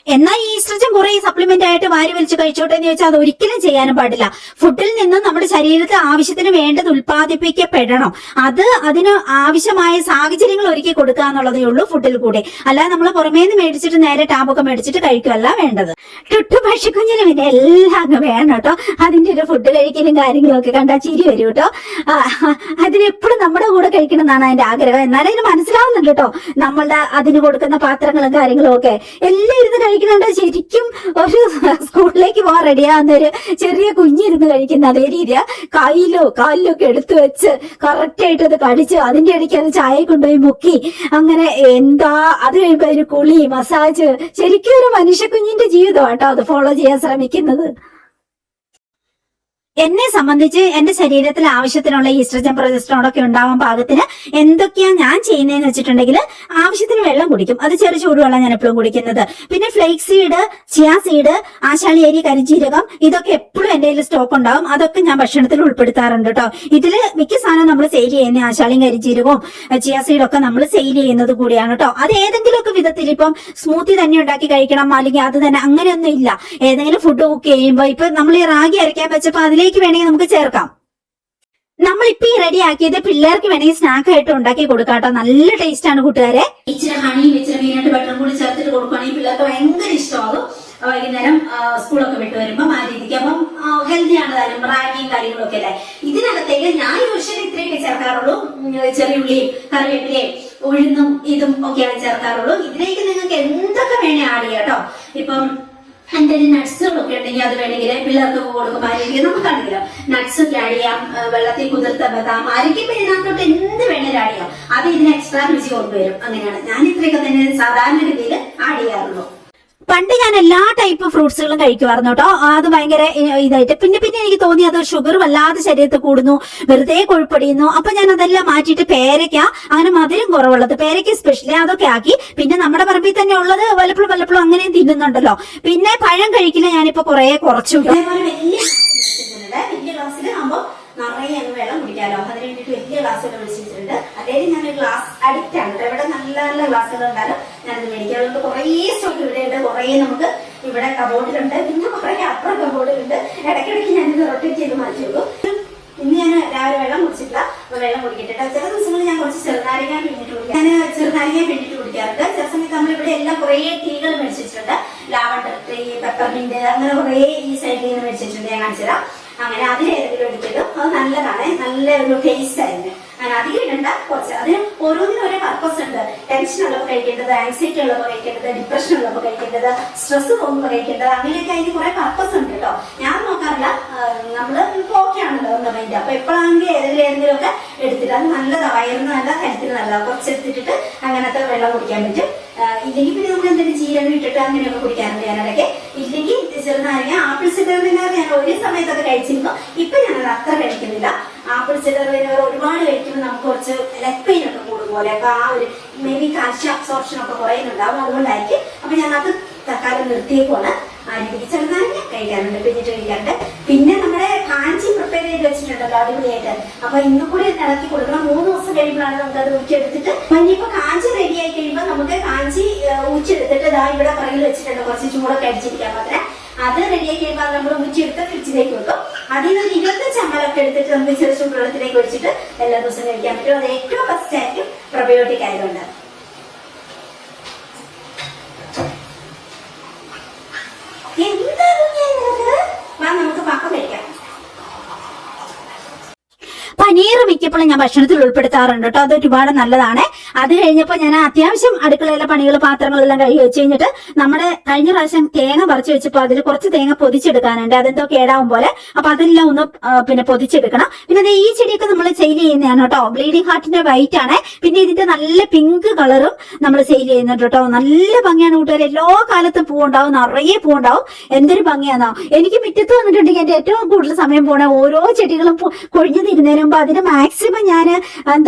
എന്നാൽ ഈ ഈസ്ട്രജൻ കുറെ സപ്ലിമെന്റ് ആയിട്ട് വാരി വലിച്ച് കഴിച്ചോട്ടെ എന്ന് ചോദിച്ചാൽ അത് ഒരിക്കലും ചെയ്യാനും പാടില്ല. ഫുഡിൽ നിന്നും നമ്മുടെ ശരീരത്തിൽ ആവശ്യത്തിന് വേണ്ടത് ഉൽപ്പാദിപ്പിക്കപ്പെടണം. അതിന് ആവശ്യമായ സാഹചര്യങ്ങൾ ഒരുക്കി കൊടുക്കുക എന്നുള്ളതേ ഉള്ളൂ ഫുഡിൽ കൂടെ. അല്ലാതെ നമ്മൾ പുറമേന്ന് മേടിച്ചിട്ട് നേരെ ടാബൊക്കെ മേടിച്ചിട്ട് കഴിക്കുകയല്ല വേണ്ടത്. ടുട്ടു പക്ഷിക്കുഞ്ഞിന് പിന്നെ എല്ലാം അങ്ങ് വേണം കേട്ടോ. അതിന്റെ ഒരു ഫുഡ് കഴിക്കലും കാര്യങ്ങളും ഒക്കെ കണ്ടാൽ ചിരി വരും കേട്ടോ. അതിനെപ്പോഴും നമ്മുടെ കൂടെ കഴിക്കണം എന്നാണ് അതിന്റെ ആഗ്രഹം. എന്നാലും അതിന് മനസ്സിലാവുന്നുണ്ട് കേട്ടോ, നമ്മളുടെ അതിന് കൊടുക്കുന്ന പാത്രങ്ങളും കാര്യങ്ങളും ഒക്കെ എല്ലാം ഇരുന്ന് കഴിക്കുന്നുണ്ട്. ശരിക്കും ഒരു സ്കൂളിലേക്ക് പോകാൻ റെഡിയാകുന്ന ഒരു ചെറിയ കുഞ്ഞിരുന്ന് കഴിക്കുന്ന അതേ രീതിയാ. കയ്യിലോ കാലിലോ ഒക്കെ എടുത്തു വെച്ച് കറക്റ്റായിട്ട് അത് കടിച്ച് അതിന്റെ ഇടയ്ക്ക് അത് ചായ കൊണ്ടുപോയി മുക്കി, അങ്ങനെ എന്താ അത് കഴിയുമ്പോ ഒരു കുളി, മസാജ്, ശരിക്കും ഒരു മനുഷ്യക്കുഞ്ഞിന്റെ ജീവിതമാട്ടോ അത് ഫോളോ ചെയ്യാൻ ശ്രമിക്കുന്നത്. എന്നെ സംബന്ധിച്ച് എന്റെ ശരീരത്തിൽ ആവശ്യത്തിനുള്ള ഈസ്ട്രജൻ, പ്രൊജസ്ട്രോൺ ഒക്കെ ഉണ്ടാവാൻ പാകത്തിന് എന്തൊക്കെയാ ഞാൻ ചെയ്യുന്നതെന്ന് വെച്ചിട്ടുണ്ടെങ്കിൽ ആവശ്യത്തിന് വെള്ളം കുടിക്കും. അത് ചെറു ചൂടുവെള്ളം ഞാൻ എപ്പോഴും കുടിക്കുന്നത്. പിന്നെ ഫ്ലേക്സ് സീഡ്, ചിയാ സീഡ്, ആശാളിയരി, കരിജീരകം, ഇതൊക്കെ എപ്പോഴും എന്റെ കയ്യിൽ സ്റ്റോക്ക് ഉണ്ടാവും. അതൊക്കെ ഞാൻ ഭക്ഷണത്തിൽ ഉൾപ്പെടുത്താറുണ്ട് കേട്ടോ. ഇതില് മിക്ക സാധനം നമ്മൾ സെയിൽ ചെയ്യുന്ന ആശാളിയും കരിജീരകവും ചിയാ സീഡൊക്കെ നമ്മൾ സെയിൽ ചെയ്യുന്നത് കൂടിയാണ് കേട്ടോ. അത് ഏതെങ്കിലുമൊക്കെ വിധത്തിൽ, ഇപ്പം സ്മൂത്തി തന്നെ ഉണ്ടാക്കി കഴിക്കണം, അല്ലെങ്കിൽ അത് തന്നെ അങ്ങനെയൊന്നും ഇല്ല. ഏതെങ്കിലും ഫുഡ് കുക്ക് ചെയ്യുമ്പോൾ, ഇപ്പൊ നമ്മൾ ഈ റാഗി അരയ്ക്കാൻ വെച്ചപ്പോൾ അതിലേക്ക് വേണമെങ്കിൽ നമുക്ക് ചേർക്കാം. നമ്മളിപ്പോ ഈ റെഡി ആക്കിയത് പിള്ളേർക്ക് വേണമെങ്കിൽ സ്നാക്ക് ആയിട്ട് ഉണ്ടാക്കി കൊടുക്കാം കേട്ടോ. നല്ല ടേസ്റ്റ് ആണ് കൂട്ടുകാരെ. ഇച്ചിരി ഹണിയും ഇച്ചിരി മീനായിട്ട് ബട്ടറും കൂടി ചേർത്തിട്ട് കൊടുക്കുകയാണെങ്കിൽ പിള്ളേർക്ക് ഭയങ്കര ഇഷ്ടമാകും. വൈകുന്നേരം സ്കൂളൊക്കെ വിട്ട് വരുമ്പോൾ ആ രീതിക്ക്. അപ്പം ഹെൽത്തി ആണ് താനും, റാഗിയും കാര്യങ്ങളൊക്കെ അല്ലേ. ഇതിനകത്തേക്ക് ഞാൻ യൂഷ്വലി ഇത്രയൊക്കെ ചേർക്കാറുള്ളൂ. ചെറിയുള്ളിയും കറിവേപ്പിലയും ഉഴുന്നും ഇതും ഒക്കെയാണ് ചേർക്കാറുള്ളൂ. ഇതിലേക്ക് നിങ്ങൾക്ക് എന്തൊക്കെ വേണേ ആഡ് ചെയ്യാം കേട്ടോ. ഇപ്പം എന്തെങ്കിലും നട്ട്സുകളൊക്കെ ഉണ്ടെങ്കിൽ അത് വേണമെങ്കിൽ പിള്ളേർക്ക് കൊടുക്കുമ്പോൾ ആരെങ്കിലും നമുക്കാണെങ്കിലോ നട്ട്സ് ഒക്കെ ആഡ് ചെയ്യാം. വെള്ളത്തിൽ കുതിർത്ത ബദാം, അരയ്ക്കുമ്പോൾ ഇതിനകത്തോട്ട് എന്ത് വേണേലും ആഡ് ചെയ്യാം. അത് ഇതിന് എക്സ്ട്രാ രുചി കൊണ്ടുവരും. അങ്ങനെയാണ് ഞാൻ ഇത്രയൊക്കെ തന്നെ സാധാരണ രീതിയിൽ ആഡ് ചെയ്യാറുള്ളൂ. പണ്ട് ഞാൻ എല്ലാ ടൈപ്പ് ഫ്രൂട്ട്സുകളും കഴിക്കുമായിരുന്നു കേട്ടോ. അത് ഭയങ്കര ഇതായിട്ട് പിന്നെ പിന്നെ എനിക്ക് തോന്നി അത് ഷുഗർ വല്ലാതെ ശരീരത്തിൽ കൂടുന്നു, വെറുതെ കൊഴുപ്പടിയുന്നു. അപ്പൊ ഞാൻ അതെല്ലാം മാറ്റിയിട്ട് പേരയ്ക്ക, അങ്ങനെ മധുരം കുറവുള്ളത് പേരയ്ക്ക സ്പെഷ്യലി അതൊക്കെ ആക്കി. പിന്നെ നമ്മുടെ പറമ്പിൽ തന്നെ ഉള്ളത് വല്ലപ്പോഴും അങ്ങനെയും തിന്നുന്നുണ്ടല്ലോ. പിന്നെ പഴം കഴിക്കില്ല, ഞാനിപ്പോ കുറെ കുറച്ചു. വലിയ ഗ്ലാസ്സിൽ ആകുമ്പോൾ നിറയെ അങ്ങ് വെള്ളം കുടിക്കാമല്ലോ, അതിന് വേണ്ടിയിട്ട് വലിയ ഗ്ലാസ്സുകൾ വിളിച്ചിട്ടുണ്ട്. അല്ലെങ്കിൽ ഞാൻ ഗ്ലാസ് അഡിക്റ്റ് ആണ്. ഇവിടെ നല്ല നല്ല ഗ്ലാസ്സുകൾ ഉണ്ടാലും ഞാനത് മേടിക്കും. അതുകൊണ്ട് കുറേ സ്റ്റോക്ക് ഇവിടെ ഉണ്ട്, കുറേ നമുക്ക് ഇവിടെ കബോർഡിലുണ്ട്, പിന്നെ കുറേ അപ്പുറം കബോർഡിലുണ്ട്. ഇടയ്ക്കിടയ്ക്ക് ഞാനിത് റൊട്ടേറ്റ് ചെയ്ത് മാറ്റി വെക്കും. ഇന്ന് ഞാൻ രാവിലെ വെള്ളം കുടിച്ചിട്ടില്ല, അപ്പൊ വെള്ളം കുടിക്കട്ടെ. ചില ദിവസങ്ങളിൽ ഞാൻ കുറച്ച് ചെറുനാരിക പിന്നിട്ട് കുടിക്കാം. ഞാൻ ചെറുനാരിക പിന്നിട്ട് കുടിക്കാറുണ്ട്. ചില സമയത്ത് നമ്മളിവിടെ എല്ലാം കുറേ ടീകൾ മേടിച്ചിട്ടുണ്ട്. ലാവണ്ടർ ടീ, പെപ്പർമിന്റ്, അങ്ങനെ കുറേ ഈ സൈഡിൽ നിന്ന് മേടിച്ചിട്ടുണ്ട്. ഞാൻ കാണിച്ചു തരാം. അങ്ങനെ അതിലേതെങ്കിലും എടുത്തിടും. അത് നല്ലതാണ്, നല്ല ഒരു ടേസ്റ്റ് ആയിരുന്നു. അങ്ങനെ അധികം ഇടണ്ട, കുറച്ച്. അതിന് ഓരോന്നിനും ഓരോ പർപ്പസ് ഉണ്ട്. ടെൻഷൻ ഉള്ളപ്പോൾ കഴിക്കേണ്ടത്, ആൻസൈറ്റി ഉള്ളപ്പോൾ കഴിക്കേണ്ടത്, ഡിപ്രഷൻ ഉള്ളപ്പോൾ കഴിക്കേണ്ടത്, സ്ട്രെസ് തോന്നുമ്പോൾ കഴിക്കേണ്ടത്, അങ്ങനെയൊക്കെ അതിന് കുറെ പർപ്പസ് ഉണ്ട് കേട്ടോ. ഞാൻ നോക്കാറില്ല, നമ്മള് ഓക്കെ ആണല്ലോ നമ്മുടെ മൈൻഡ്. അപ്പൊ എപ്പോഴാണെങ്കിൽ ഏതെങ്കിലും ഒക്കെ എടുത്തിട്ട് അത് നല്ലതാണ്, വയറിന് നല്ല, ഹെൽത്തിന് നല്ലതാണ്. കുറച്ചെടുത്തിട്ട് അങ്ങനത്തെ വെള്ളം കുടിക്കാൻ പറ്റും. ഇല്ലെങ്കിൽ പിന്നെ നമുക്ക് എന്തെങ്കിലും ജീരകം ഇട്ടിട്ട് അങ്ങനെയൊക്കെ കുടിക്കാറുണ്ട് ഞാൻ ഇടയ്ക്ക്. ഇല്ലെങ്കിൽ ചെറുനാരങ്ങ, ആപ്പിൾ സിഡർ വിനെഗർ ഞാൻ ഒരു സമയത്തൊക്കെ കഴിച്ചിരുന്നു. ഇപ്പൊ ഞാനത് അത്ര കഴിക്കുന്നില്ല. ആപ്പിൾ സിഡർ വിനെഗർ ഒരുപാട് കഴിക്കുമ്പോൾ നമുക്ക് കുറച്ച് ലെഗ് പെയിൻ ഒക്കെ കൂടും പോലെ, അപ്പൊ ആ ഒരു മേ ബി കാൽഷ്യം അബ്സോർപ്ഷൻ ഒക്കെ കുറയുന്നുണ്ടാവും, അതുകൊണ്ടായിരിക്കും. അപ്പൊ ഞാനത് തക്കാലം നിർത്തിയേക്കുവാണ്. അരിപിക്ക് ചെറുനാരങ്ങ കഴിക്കാറുണ്ട്, പിന്നിട്ട് കഴിക്കാറുണ്ട്. പിന്നെ നമ്മുടെ കാഞ്ചി പ്രിപ്പയർ ചെയ്ത് വെച്ചിട്ടുണ്ടല്ലോ അടിപൊളിയായിട്ട്. അപ്പൊ ഇന്നും കൂടി ഇളക്കി കൊടുക്കണം. 3 ദിവസം കഴിയുമ്പോഴാണ് നമുക്ക് അത് ഊറ്റിയെടുത്തിട്ട്, ഇനിയിപ്പോ കാഞ്ചി റെഡി ആയി കഴിയുമ്പോൾ നമുക്ക് കാഞ്ചി ഊറ്റിയെടുത്തിട്ട് ഇതാ ഇവിടെ പുറകിൽ വെച്ചിട്ടുണ്ട്, കുറച്ച് ചൂടൊക്കെ അടിച്ചിരിക്കാൻ മാത്രമേ. അത് റെഡിയാക്കി കഴിയുമ്പോൾ നമ്മൾ ഊറ്റിയെടുത്ത് ഫ്രിഡ്ജിലേക്ക് വെക്കും. അതിൽ നിന്ന് 25 ml എടുത്തിട്ട് നമുക്ക് ചെറു ചൂടുവെള്ളത്തിലേക്ക് ഒഴിച്ചിട്ട് എല്ലാ ദിവസവും കഴിക്കാൻ പറ്റും. അത് ഏറ്റവും ബെസ്റ്റ് ആയിരിക്കും, പ്രൊബയോട്ടിക് ആയതുകൊണ്ട്. നമുക്ക് പക്കം കഴിക്കാം. പനീർ മിക്കപ്പോഴും ഞാൻ ഭക്ഷണത്തിൽ ഉൾപ്പെടുത്താറുണ്ട് കേട്ടോ. അത് ഒരുപാട് നല്ലതാണ്. അത് കഴിഞ്ഞപ്പോൾ ഞാൻ അത്യാവശ്യം അടുക്കളയിലെ പണികൾ, പാത്രങ്ങളെല്ലാം കഴുകി വെച്ച് കഴിഞ്ഞിട്ട് നമ്മുടെ കഴിഞ്ഞ പ്രാവശ്യം തേങ്ങ പറിച്ചു വെച്ചപ്പോൾ അതിൽ കുറച്ച് തേങ്ങ പൊതിച്ചെടുക്കാനുണ്ട്. അതെന്തോ കേടാവും പോലെ. അപ്പൊ അതെല്ലാം ഒന്ന് പിന്നെ പൊതിച്ചെടുക്കണം. പിന്നെ ഈ ചെടിയൊക്കെ നമ്മൾ സെയിൽ ചെയ്യുന്നതാണ് കേട്ടോ. ബ്ലീഡിംഗ് ഹാർട്ടിന്റെ വൈറ്റ് ആണ്. പിന്നെ ഇതിന്റെ നല്ല പിങ്ക് കളറും നമ്മൾ സെയിൽ ചെയ്യുന്നുണ്ട് കേട്ടോ. നല്ല ഭംഗിയാണ് കൂട്ടുകാർ. എല്ലാ കാലത്തും പൂവുണ്ടാവും, നിറയെ പൂവുണ്ടാവും. എന്തൊരു ഭംഗിയാണോ. എനിക്ക് മുറ്റത്ത് വന്നിട്ടുണ്ടെങ്കിൽ എന്റെ ഏറ്റവും കൂടുതൽ സമയം പോണേ ഓരോ ചെടികളും കൊഴിഞ്ഞു തിരുന്നതിന് മുമ്പ് അതിന് മാക്സിമം ഞാൻ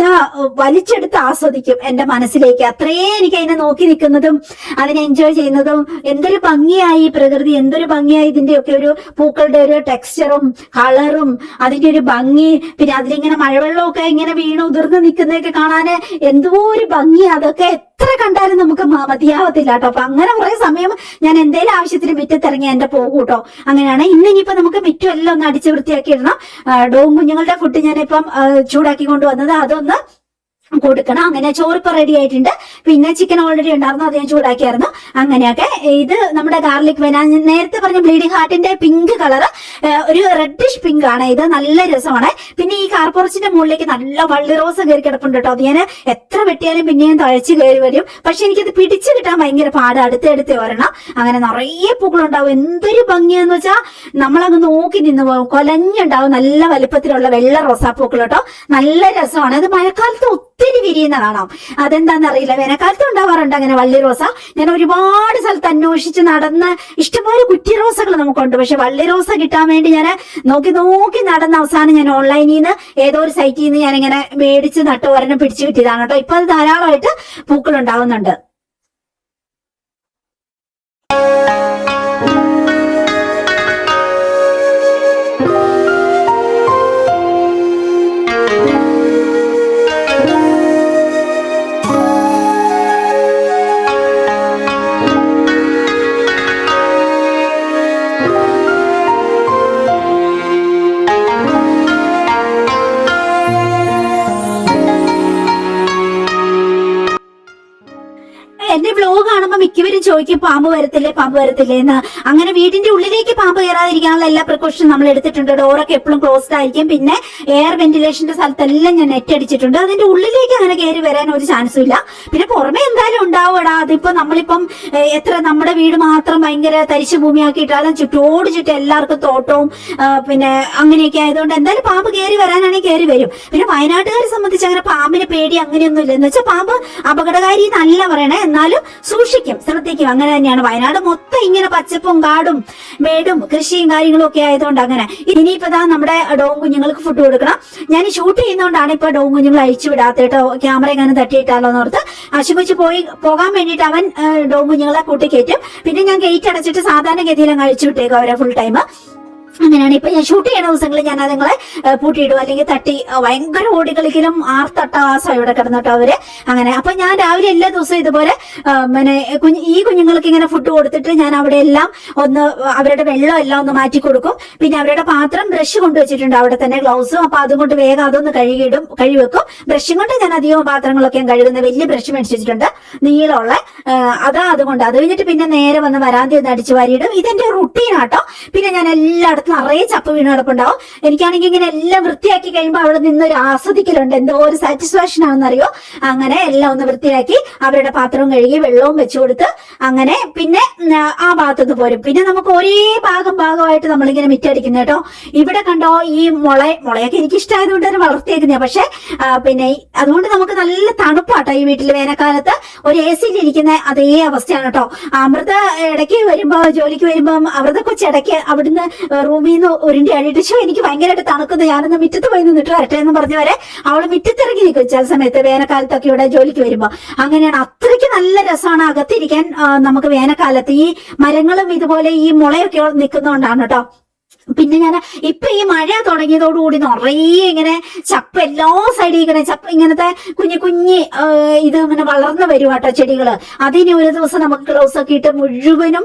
വലിച്ചെടുത്ത് ആസ്വദിക്കും എന്റെ മനസ്സിലേക്ക്. അത്രയും എനിക്ക് അതിനെ നോക്കി നിൽക്കുന്നതും അതിനെ എൻജോയ് ചെയ്യുന്നതും. എന്തൊരു ഭംഗിയായി പ്രകൃതി, എന്തൊരു ഭംഗിയായി ഇതിന്റെയൊക്കെ ഒരു പൂക്കളുടെ ഒരു ടെക്സ്ചറും കളറും അതിന്റെ ഒരു ഭംഗി. പിന്നെ അതിലിങ്ങനെ മഴവെള്ളമൊക്കെ ഇങ്ങനെ വീണ് ഉതിർന്ന് നിൽക്കുന്നതൊക്കെ കാണാന് എന്തോ ഒരു ഭംഗി. അതൊക്കെ എത്ര കണ്ടാലും നമുക്ക് മതിയാവത്തില്ല കേട്ടോ. അപ്പൊ അങ്ങനെ കുറെ സമയം ഞാൻ എന്തേലും ആവശ്യത്തിന് മുറ്റത്തിറങ്ങി എന്റെ പോകും കേട്ടോ. അങ്ങനെയാണ്. ഇനിയിപ്പോ നമുക്ക് മുറ്റം എല്ലാം ഒന്ന് അടിച്ച് വൃത്തിയാക്കി ഇടണം. ഡോഗ് കുഞ്ഞുങ്ങളുടെ ഫുഡ് ഞാനിപ്പം ചൂടാക്കി കൊണ്ടുവന്നത് അതൊന്ന് കൊടുക്കണം. അങ്ങനെ ചോറിപ്പോ റെഡി ആയിട്ടുണ്ട്. പിന്നെ ചിക്കൻ ഓൾറെഡി ഉണ്ടായിരുന്നു, അത് ഞാൻ ചൂടാക്കിയായിരുന്നു. അങ്ങനെയൊക്കെ. ഇത് നമ്മുടെ ഗാർലിക് വൈൻ, നേരത്തെ പറഞ്ഞ ബ്ലീഡിംഗ് ഹാർട്ടിന്റെ പിങ്ക് കളർ, ഒരു റെഡിഷ് പിങ്ക് ആണ്. ഇത് നല്ല രസമാണ്. പിന്നെ ഈ കാർപോറച്ചിന്റെ മുകളിലേക്ക് നല്ല വള്ളി റോസ് കയറി കിടപ്പുണ്ട് കേട്ടോ. അത് ഞാൻ എത്ര വെട്ടിയാലും പിന്നെയും തഴച്ച് കയറി വരും. പക്ഷെ എനിക്കത് പിടിച്ചു കിട്ടാൻ ഭയങ്കര പാട്. അടുത്ത് വരണം. അങ്ങനെ നിറയെ പൂക്കളുണ്ടാവും. എന്തൊരു ഭംഗിയാന്ന് വെച്ചാൽ നമ്മളങ്ങ് നോക്കി നിന്ന് പോകും. കൊലഞ്ഞുണ്ടാവും. നല്ല വലുപ്പത്തിലുള്ള വെള്ള റോസാപ്പൂക്കൾ കേട്ടോ. നല്ല രസമാണ്. അത് മഴക്കാലത്ത് ഒത്തിരി വിരിയുന്നതാണോ. അതെന്താണെന്നറിയില്ല. വേനൽക്കാലത്ത് ഉണ്ടാവാറുണ്ട് അങ്ങനെ വള്ളി റോസ. ഞാൻ ഒരുപാട് സ്ഥലത്ത് അന്വേഷിച്ച് നടന്ന് ഇഷ്ടംപോലെ കുറ്റി റോസകൾ നമുക്കുണ്ട്. പക്ഷെ വള്ളി റോസ കിട്ടാൻ വേണ്ടി ഞാൻ നോക്കി നടന്ന അവസാനം ഞാൻ ഓൺലൈനിൽ നിന്ന് ഏതോ ഒരു സൈറ്റിൽ നിന്ന് ഞാനിങ്ങനെ മേടിച്ച് നട്ട് ഒരെണ്ണം പിടിച്ചു കിട്ടിയതാണ് കേട്ടോ. ഇപ്പൊ അത് ധാരാളമായിട്ട് പൂക്കൾ ഉണ്ടാവുന്നുണ്ട്. എന്റെ വ്ലോഗ് കാണുമ്പോ മിക്കവരും ചോദിക്കും പാമ്പ് വരത്തില്ലേ എന്ന്. അങ്ങനെ വീടിന്റെ ഉള്ളിലേക്ക് പാമ്പ് കയറാതിരിക്കാനുള്ള എല്ലാ പ്രിക്കോഷനും നമ്മൾ എടുത്തിട്ടുണ്ട്. ഡോറൊക്കെ എപ്പോഴും ക്ലോസ്ഡ് ആയിരിക്കും. പിന്നെ എയർ വെന്റിലേഷന്റെ സ്ഥലത്തെല്ലാം ഞാൻ നെറ്റ് അടിച്ചിട്ടുണ്ട്. അതിന്റെ ഉള്ളിലേക്ക് അങ്ങനെ കയറി വരാൻ ഒരു ചാൻസും ഇല്ല. പിന്നെ പുറമെ എന്തായാലും ഉണ്ടാവൂടാ. അതിപ്പോ നമ്മളിപ്പം എത്ര നമ്മുടെ വീട് മാത്രം ഭയങ്കര തരിശു ഭൂമിയാക്കിയിട്ടാലും ചുറ്റും എല്ലാവർക്കും തോട്ടവും പിന്നെ അങ്ങനെയൊക്കെ ആയതുകൊണ്ട് എന്തായാലും പാമ്പ് കയറി വരാനാണെങ്കിൽ കയറി വരും. പിന്നെ വയനാട്ടുകാരെ സംബന്ധിച്ച് അങ്ങനെ പാമ്പിന് പേടി അങ്ങനെയൊന്നും ഇല്ല. എന്ന് വെച്ചാൽ പാമ്പ് അപകടകാരി എന്നല്ല പറയണേ, എന്നാലും സൂക്ഷിക്കും. ശ്രദ്ധിക്കും. അങ്ങനെ തന്നെയാണ് വയനാട് മൊത്തം ഇങ്ങനെ പച്ചപ്പും കാടും മേടും കൃഷിയും കാര്യങ്ങളും ഒക്കെ ആയതുകൊണ്ട് അങ്ങനെ. ഇനിയിപ്പോ നമ്മുടെ ഡോം കുഞ്ഞുങ്ങൾക്ക് ഫുഡ് കൊടുക്കണം. ഞാൻ ഷൂട്ട് ചെയ്യുന്നതുകൊണ്ടാണ് ഇപ്പൊ ഡോം കുഞ്ഞുങ്ങൾ അഴിച്ചു വിടാത്ത കേട്ടോ, ക്യാമറ എങ്ങനെ തട്ടിയിട്ടാലോ എന്നോർത്ത്. അശുകൊച്ചു പോകാൻ വേണ്ടിയിട്ട് അവൻ ഡോം കുഞ്ഞുങ്ങളെ കൂട്ടിക്കയറ്റും. പിന്നെ ഞാൻ ഗേറ്റ് അടച്ചിട്ട് സാധാരണ ഗതിയിൽ അങ്ങ് അഴിച്ചു വിട്ടേക്കും അവരെ ഫുൾ ടൈം. അങ്ങനെയാണ്. ഇപ്പൊ ഞാൻ ഷൂട്ട് ചെയ്യണ ദിവസങ്ങളിൽ ഞാൻ അതുങ്ങളെ പൂട്ടിയിടും, അല്ലെങ്കിൽ തട്ടി ഭയങ്കര ഓടിക്കളിക്കലും ആർത്തട്ടാസം ഇവിടെ കിടന്നിട്ടോ അവര്. അങ്ങനെ അപ്പൊ ഞാൻ രാവിലെ എല്ലാ ദിവസവും ഇതുപോലെ പിന്നെ ഈ കുഞ്ഞുങ്ങൾക്ക് ഇങ്ങനെ ഫുഡ് കൊടുത്തിട്ട് ഞാൻ അവിടെ എല്ലാം ഒന്ന് അവരുടെ വെള്ളം എല്ലാം ഒന്ന് മാറ്റി കൊടുക്കും. പിന്നെ അവരുടെ പാത്രം ബ്രഷ് കൊണ്ടുവച്ചിട്ടുണ്ട് അവിടെ തന്നെ, ഗ്ലൗസും. അപ്പൊ അതുകൊണ്ട് വേഗം അതൊന്ന് കഴുകിവെക്കും. ബ്രഷും കൊണ്ട് ഞാൻ അധികം പാത്രങ്ങളൊക്കെ കഴുകുന്നത്. വലിയ ബ്രഷ് മേടിച്ചിട്ടുണ്ട് നീളമുള്ള, അതുകൊണ്ട് അത് കഴിഞ്ഞിട്ട് പിന്നെ നേരെ വന്ന് വരാന്തി ഒന്ന് അടിച്ചു വാരിയിടും. ഇതെന്റെ റുട്ടീനാട്ടോ. പിന്നെ ഞാൻ എല്ലായിടത്തും നിറയെ ചപ്പ് വീണ് കിടപ്പുണ്ടാവും. എനിക്കാണെങ്കിൽ ഇങ്ങനെ എല്ലാം വൃത്തിയാക്കി കഴിയുമ്പോൾ അവിടെ നിന്നൊരു ആസ്വദിക്കലുണ്ട്, എന്തോ ഒരു സാറ്റിസ്ഫാക്ഷൻ ആണെന്നറിയോ. അങ്ങനെ എല്ലാം ഒന്ന് വൃത്തിയാക്കി അവരുടെ പാത്രവും കഴുകി വെള്ളവും വെച്ചു കൊടുത്ത് അങ്ങനെ പിന്നെ ആ ഭാഗത്തുനിന്ന് പോരും. പിന്നെ നമുക്ക് ഒരേ ഭാഗമായിട്ട് നമ്മളിങ്ങനെ മിറ്റടിക്കുന്ന കേട്ടോ. ഇവിടെ കണ്ടോ ഈ മുളയൊക്കെ എനിക്ക് ഇഷ്ടമായതുകൊണ്ട് തന്നെ വളർത്തിയേക്കുന്ന. പക്ഷെ പിന്നെ അതുകൊണ്ട് നമുക്ക് നല്ല തണുപ്പാട്ടോ ഈ വീട്ടിൽ. വേനൽക്കാലത്ത് ഒരു എ സിയിൽ ഇരിക്കുന്ന അതേ അവസ്ഥയാണ് കേട്ടോ. അമൃത ഇടയ്ക്ക് വരുമ്പോ ജോലിക്ക് വരുമ്പോ അമൃത കൊച്ചിടയ്ക്ക് അവിടുന്ന് റൂമിൽ നിന്ന് ഉരുണ്ടി അടിയിട്ട് എനിക്ക് ഭയങ്കരമായിട്ട് തണുക്കുന്നു, ഞാനൊന്ന് മുറ്റത്ത് പോയി നിന്നിട്ട് വരട്ടെ എന്ന് പറഞ്ഞ വരെ അവള് മുറ്റത്തിറങ്ങി നിൽക്കും ചില സമയത്ത് വേനൽക്കാലത്തൊക്കെ ഇവിടെ ജോലിക്ക് വരുമ്പോ. അങ്ങനെയാണ്. അത്രയ്ക്ക് നല്ല രസമാണ് അകത്തിരിക്കാൻ നമുക്ക് വേനൽക്കാലത്ത്. ഈ മരങ്ങളും ഇതുപോലെ ഈ മുളയൊക്കെ നിൽക്കുന്നതുകൊണ്ടാണ് കേട്ടോ. പിന്നെ ഞാൻ ഇപ്പൊ ഈ മഴ തുടങ്ങിയതോടുകൂടി നിറയെ ഇങ്ങനെ ചപ്പ് എല്ലാ സൈഡിൽ ഇങ്ങനെ ചപ്പ് ഇങ്ങനത്തെ കുഞ്ഞി ഇത് ഇങ്ങനെ വളർന്നു വരും കേട്ടോ ചെടികള്. അതിന് ഒരു ദിവസം നമുക്ക് ഗ്ലൗസ് ഒക്കെ ഇട്ട് മുഴുവനും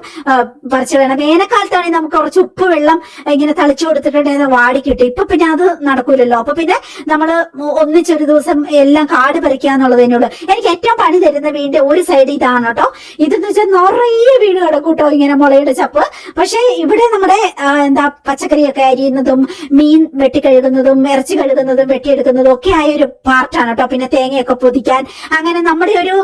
പറിച്ചു വേണം. വേനൽക്കാലത്താണെങ്കിൽ നമുക്ക് കുറച്ച് ഉപ്പ് വെള്ളം ഇങ്ങനെ തളിച്ചു കൊടുത്തിട്ടുണ്ടെങ്കിൽ വാടി കിട്ടും. ഇപ്പൊ പിന്നെ അത് നടക്കൂലല്ലോ. അപ്പൊ പിന്നെ നമ്മള് ഒന്നിച്ചൊരു ദിവസം എല്ലാം കാട് പറിക്കാന്നുള്ളതിനോട് എനിക്ക് ഏറ്റവും പണി തരുന്ന വീടിന്റെ ഒരു സൈഡ് ഇതാണ് കേട്ടോ. ഇതെന്ന് വെച്ചാൽ നിറയെ വീട് കിടക്കൂട്ടോ ഇങ്ങനെ മുളയുടെ ചപ്പ്. പക്ഷെ ഇവിടെ നമ്മുടെ എന്താ പച്ചക്കറിയൊക്കെ അരിയുന്നതും മീൻ വെട്ടിക്കഴുകുന്നതും ഇറച്ചി കഴുകുന്നതും വെട്ടിയെടുക്കുന്നതും ഒക്കെ ആയ ഒരു പാർട്ടാണ് കേട്ടോ. പിന്നെ തേങ്ങയൊക്കെ പൊതിക്കാൻ അങ്ങനെ നമ്മുടെ ഒരു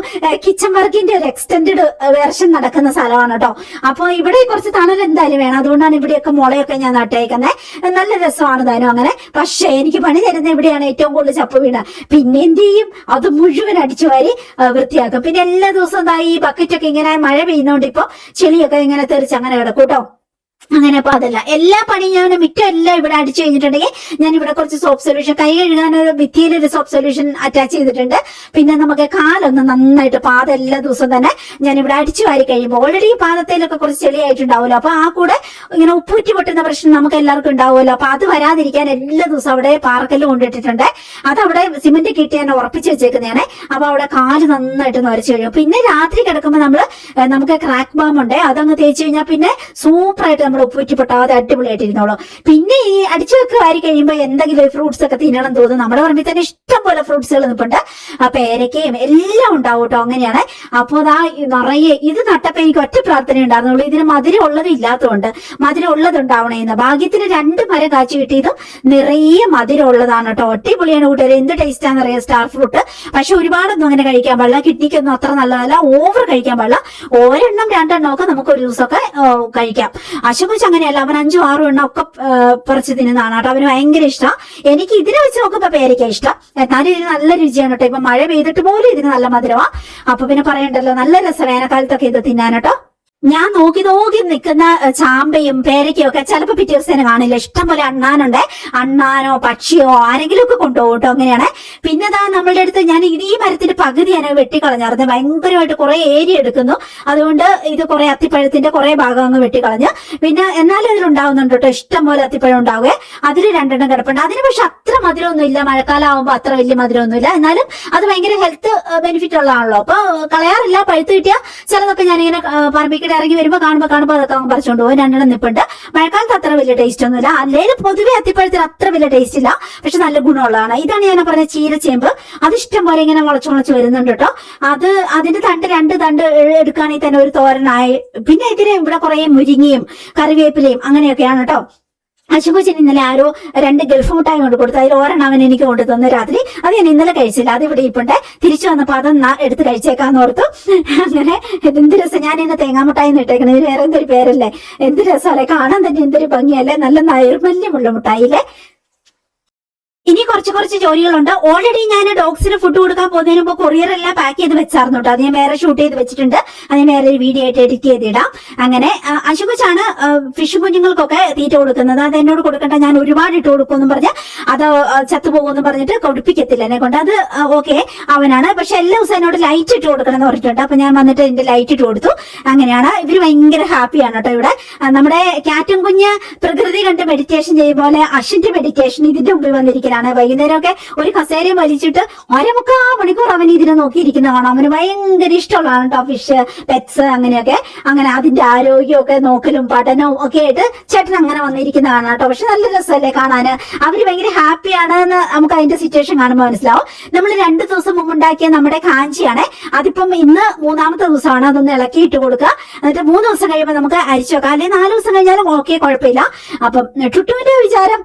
കിച്ചൺ വർക്കിന്റെ ഒരു എക്സ്റ്റെൻഡഡ് വേർഷൻ നടക്കുന്ന സ്ഥലമാണ് കേട്ടോ. അപ്പൊ ഇവിടെ കുറച്ച് തണൽ എന്തായാലും വേണം. അതുകൊണ്ടാണ് ഇവിടെയൊക്കെ മുളയൊക്കെ ഞാൻ നട്ടേക്കുന്നത്. നല്ല രസമാണ് താനും അങ്ങനെ. പക്ഷെ എനിക്ക് പണി തരുന്ന ഇവിടെയാണ് ഏറ്റവും കൂടുതൽ ചപ്പ് വീണ്. പിന്നെ എന്ത് ചെയ്യും, അത് മുഴുവൻ അടിച്ചു വാരി വൃത്തിയാക്കും. പിന്നെ എല്ലാ ദിവസവും ഈ ബക്കറ്റൊക്കെ ഇങ്ങനെ മഴ പെയ്യുന്നോണ്ട് ഇപ്പൊ ചെളിയൊക്കെ ഇങ്ങനെ തെറിച്ച് അങ്ങനെ കിടക്കും കേട്ടോ. അങ്ങനെ അപ്പൊ അതല്ല എല്ലാ പണിയും ഞാൻ മിറ്റം എല്ലാം ഇവിടെ അടിച്ചു കഴിഞ്ഞിട്ടുണ്ടെങ്കിൽ ഞാൻ ഇവിടെ കുറച്ച് സോപ്പ് സൊല്യൂഷൻ, കൈ കഴുകാൻ ഒരു ഭിത്തിയിലൊരു സോപ്പ് സൊല്യൂഷൻ അറ്റാച്ച് ചെയ്തിട്ടുണ്ട്. പിന്നെ നമുക്ക് കാലൊന്ന് നന്നായിട്ട് പാദം എല്ലാ ദിവസവും തന്നെ ഞാൻ ഇവിടെ അടിച്ചു വാരി കഴിയുമ്പോൾ ഓൾറെഡി പാദത്തിലൊക്കെ കുറച്ച് ചെളിയായിട്ടുണ്ടാവുമല്ലോ. അപ്പൊ ആ കൂടെ ഇങ്ങനെ ഉപ്പൂറ്റി പൊട്ടുന്ന പ്രശ്നം നമുക്ക് എല്ലാവർക്കും ഉണ്ടാവുമല്ലോ. അപ്പൊ അത് വരാതിരിക്കാൻ എല്ലാ ദിവസവും അവിടെ പാറക്കല്ല് കൊണ്ടിട്ടിട്ടുണ്ട്. അത് അവിടെ സിമെന്റ് കിട്ടി ഞാൻ ഉറപ്പിച്ച് വെച്ചേക്കുന്നതാണ്. അപ്പൊ അവിടെ കാല് നന്നായിട്ട് നരച്ചു കഴിയും. പിന്നെ രാത്രി കിടക്കുമ്പോൾ നമുക്ക് ക്രാക്ക് ബാം ഉണ്ട്, അതങ്ങ് തേച്ച് കഴിഞ്ഞാൽ പിന്നെ സൂപ്പറായിട്ട് നമ്മൾ ഉപ്പൂറ്റി പൊട്ടാതെ അടിപൊളിയായിട്ടിരുന്നോളൂ. പിന്നെ ഈ അടിച്ചു വെക്ക് വാരി കഴിയുമ്പോൾ എന്തെങ്കിലും ഫ്രൂട്ട്സ് ഒക്കെ തിന്നണം തോന്നും. നമ്മുടെ പറമ്പിൽ തന്നെ ഇഷ്ടം പോലെ ഫ്രൂട്ട്സുകൾ നിൽപ്പുണ്ട്. പേരക്കയും എല്ലാം ഉണ്ടാവും കേട്ടോ. അങ്ങനെയാണ്. അപ്പൊ നിറയെ ഇത് നട്ടപ്പോ എനിക്ക് ഒറ്റ പ്രാർത്ഥന ഉണ്ടായിരുന്നുള്ളൂ, ഇതിന് മധുരം ഉള്ളത് ഇല്ലാത്തതുകൊണ്ട് മധുരം ഉള്ളത് ഉണ്ടാവണേന്ന്. ഭാഗ്യത്തിന് 2 മരം കാച്ചി കിട്ടിയതും നിറയെ മധുരം ഉള്ളതാണ് കേട്ടോ. ഒറ്റപ്പൊളിയാണ് കൂട്ടുകാർ. എന്ത് ടേസ്റ്റാന്ന് അറിയാം സ്റ്റാർ ഫ്രൂട്ട്. പക്ഷെ ഒരുപാടൊന്നും അങ്ങനെ കഴിക്കാൻ പാടില്ല, കിഡ്നിക്കൊന്നും അത്ര നല്ലതല്ല. ഓവർ കഴിക്കാൻ പാടില്ല. ഒരെണ്ണം 2 എണ്ണം ഒക്കെ നമുക്ക് ഒരു ദിവസമൊക്കെ കഴിക്കാം. അശുഭച്ച് അങ്ങനെയല്ല, അവൻ 5, 6 എണ്ണം ഒക്കെ പറിച്ച് തിന്നുന്നതാണ് കേട്ടോ. അവന് ഭയങ്കര ഇഷ്ടം. എനിക്ക് ഇതിനെ വെച്ച് നോക്കുമ്പോ പേരയ്ക്ക ഇഷ്ടം. എന്നാലും ഇതിന് നല്ല രുചിയാണ് കേട്ടോ. ഇപ്പൊ മഴ പെയ്തിട്ട് പോലും ഇതിന് നല്ല മധുരമാ. അപ്പൊ പിന്നെ പറയണ്ടല്ലോ, നല്ല രസം വേനൽക്കാലത്തൊക്കെ ഇത് തിന്നാൻ കേട്ടോ. ഞാൻ നോക്കി നിൽക്കുന്ന ചാമ്പയും പേരയ്ക്കും ഒക്കെ ചിലപ്പോ പിറ്റേ ദിവസം കാണില്ല. ഇഷ്ടം പോലെ അണ്ണാനുണ്ട്. അണ്ണാനോ പക്ഷിയോ ആരെങ്കിലും ഒക്കെ കൊണ്ടുപോകും കേട്ടോ. അങ്ങനെയാണ്. പിന്നെ നമ്മളുടെ അടുത്ത് ഞാൻ ഈ മരത്തിന്റെ പകുതി ഞാൻ വെട്ടിക്കളഞ്ഞായിരുന്നു. ഭയങ്കരമായിട്ട് കുറെ ഏരിയ എടുക്കുന്നു. അതുകൊണ്ട് ഇത് കുറെ അത്തിപ്പഴത്തിന്റെ കുറെ ഭാഗം അങ്ങ് വെട്ടിക്കളഞ്ഞ്. പിന്നെ എന്നാലും അതിലുണ്ടാവുന്നുണ്ട് കേട്ടോ, ഇഷ്ടം പോലെ അത്തിപ്പഴം ഉണ്ടാവുക. അതിൽ 2 എണ്ണം കിടപ്പുണ്ട്. അതിന് പക്ഷെ അത്ര മധുരമൊന്നും ഇല്ല. മഴക്കാലം ആവുമ്പോൾ അത്ര വലിയ മധുരമൊന്നുമില്ല. എന്നാലും അത് ഭയങ്കര ഹെൽത്ത് ബെനിഫിറ്റ് ഉള്ളതാണല്ലോ. അപ്പൊ കളയാറില്ല. പഴുത്ത് കിട്ടിയാൽ ചിലതൊക്കെ ഞാനിങ്ങനെ പറമ്പിക്ക് ഇറങ്ങി വരുമ്പോ കാണുമ്പോ അതൊക്കെ പറിച്ചോണ്ട് പോകും. 2 എണ്ണം നിപ്പുണ്ട്. മഴക്കാലത്ത് അത്ര വലിയ ടേസ്റ്റ് ഒന്നുമില്ല. അല്ലെങ്കിൽ പൊതുവെ അത്തിപ്പഴത്തിന് അത്ര വലിയ ടേസ്റ്റ് ഇല്ല, പക്ഷെ നല്ല ഗുണമുള്ളതാണ്. ഇതാണ് ഞാൻ പറഞ്ഞ ചീരച്ചേമ്പ്. അത് ഇഷ്ടം പോലെ ഇങ്ങനെ മുളച്ചു വരുന്നുണ്ട് കേട്ടോ. അതിന്റെ 2 തണ്ട് എടുക്കുകയാണെങ്കിൽ തന്നെ ഒരു തോരനായി. പിന്നെ ഇതിന് ഇവിടെ കുറെ മുരിങ്ങയും കറിവേപ്പിലയും അങ്ങനെയൊക്കെയാണ് കേട്ടോ. അശുഭച്ചൻ ഇന്നലെ ആരോ 2 ഗൾഫ് മുട്ടായി കൊണ്ട് കൊടുത്തു. അതിൽ ഒരെണ്ണം അവൻ എനിക്ക് കൊണ്ടു തന്നു രാത്രി. അത് ഞാൻ ഇന്നലെ കഴിച്ചില്ല. അത് ഇവിടെ ഇപ്പുണ്ട്. തിരിച്ചു വന്നപ്പോ അതൊന്ന് എടുത്ത് കഴിച്ചേക്കാന്ന് ഓർത്തു. അങ്ങനെ എന്ത് രസം. ഞാൻ ഇന്ന് തേങ്ങാമുട്ടായി ഇട്ടേക്കണേ. ഇത് വേറെ എന്തൊരു പേരല്ലേ, എന്ത് രസമല്ലേ കാണാൻ തന്നെ, എന്തൊരു ഭംഗിയല്ലേ, നല്ല നൈർമല്യമുള്ള മുട്ടായില്ലേ. ഇനി കുറച്ച് ജോലികളുണ്ട്. ഓൾറെഡി ഞാൻ ഡോഗ്സിന് ഫുഡ് കൊടുക്കാൻ പോകുന്നതിന് മുമ്പ് കൊറിയർ എല്ലാം പാക്ക് ചെയ്ത് വെച്ചായിരുന്നു കേട്ടോ. അത് ഞാൻ വേറെ ഷൂട്ട് ചെയ്ത് വെച്ചിട്ടുണ്ട്. അത് ഞാൻ വേറെ ഒരു വീഡിയോ ആയിട്ട് എഡിറ്റ് ചെയ്തിടാം. അങ്ങനെ അശുകൊച്ചാണ് ഫിഷ് കുഞ്ഞുങ്ങൾക്കൊക്കെ തീറ്റ കൊടുക്കുന്നത്. അത് എന്നോട് കൊടുക്കണ്ട, ഞാൻ ഒരുപാട് ഇട്ട് കൊടുക്കുമെന്ന് പറഞ്ഞ് അത് ചത്തുപോകുമെന്ന് പറഞ്ഞിട്ട് കൊടുപ്പിക്കത്തില്ല എന്നെ കൊണ്ട്. അത് ഓക്കെ അവനാണ്. പക്ഷെ എല്ലാ ദിവസവും എന്നോട് ലൈറ്റ് ഇട്ട് കൊടുക്കണം എന്ന് പറഞ്ഞിട്ടുണ്ട്. അപ്പൊ ഞാൻ വന്നിട്ട് എന്റെ ലൈറ്റ് ഇട്ട് കൊടുത്തു. അങ്ങനെയാണ്. ഇവര് ഭയങ്കര ഹാപ്പിയാണ് കേട്ടോ. ഇവിടെ നമ്മുടെ ക്യാറ്റും കുഞ്ഞ് പ്രകൃതി കണ്ട് മെഡിറ്റേഷൻ ചെയ്യുമ്പോൾ അശ്വിന്റെ മെഡിറ്റേഷൻ ഇതിന്റെ മുമ്പിൽ വന്നിരിക്കലാണ്. വൈകുന്നേരമൊക്കെ ഒരു കസേരയും വലിച്ചിട്ട് 1/4 മണിക്കൂർ അവൻ ഇതിനെ നോക്കിയിരിക്കുന്ന കാണാം. അവന് ഭയങ്കര ഇഷ്ടമുള്ളതാണ് കേട്ടോ ഫിഷ്, പെറ്റ്സ് അങ്ങനെയൊക്കെ. അങ്ങനെ അതിന്റെ ആരോഗ്യമൊക്കെ നോക്കലും പഠനവും ഒക്കെ ആയിട്ട് ചേട്ടൻ അങ്ങനെ വന്നിരിക്കുന്ന കാണാം കേട്ടോ. പക്ഷെ നല്ല രസമല്ലേ കാണാന്. അവര് ഭയങ്കര ഹാപ്പിയാണ് എന്ന് നമുക്ക് അതിന്റെ സിറ്റുവേഷൻ കാണുമ്പോൾ മനസ്സിലാവും. നമ്മൾ 2 ദിവസം മുമ്പ് ഉണ്ടാക്കിയ നമ്മുടെ കാഞ്ചിയാണ്. അതിപ്പം ഇന്ന് 3ാമത്തെ ദിവസമാണ്. അതൊന്ന് ഇളക്കിയിട്ട് കൊടുക്കുക. എന്നിട്ട് 3 ദിവസം കഴിയുമ്പോൾ നമുക്ക് അരിച്ചു വെക്കാം. അല്ലെങ്കിൽ 4 ദിവസം കഴിഞ്ഞാലും ഓക്കെ, കുഴപ്പമില്ല. അപ്പം ടുട്ടുവിന്റെ വിചാരം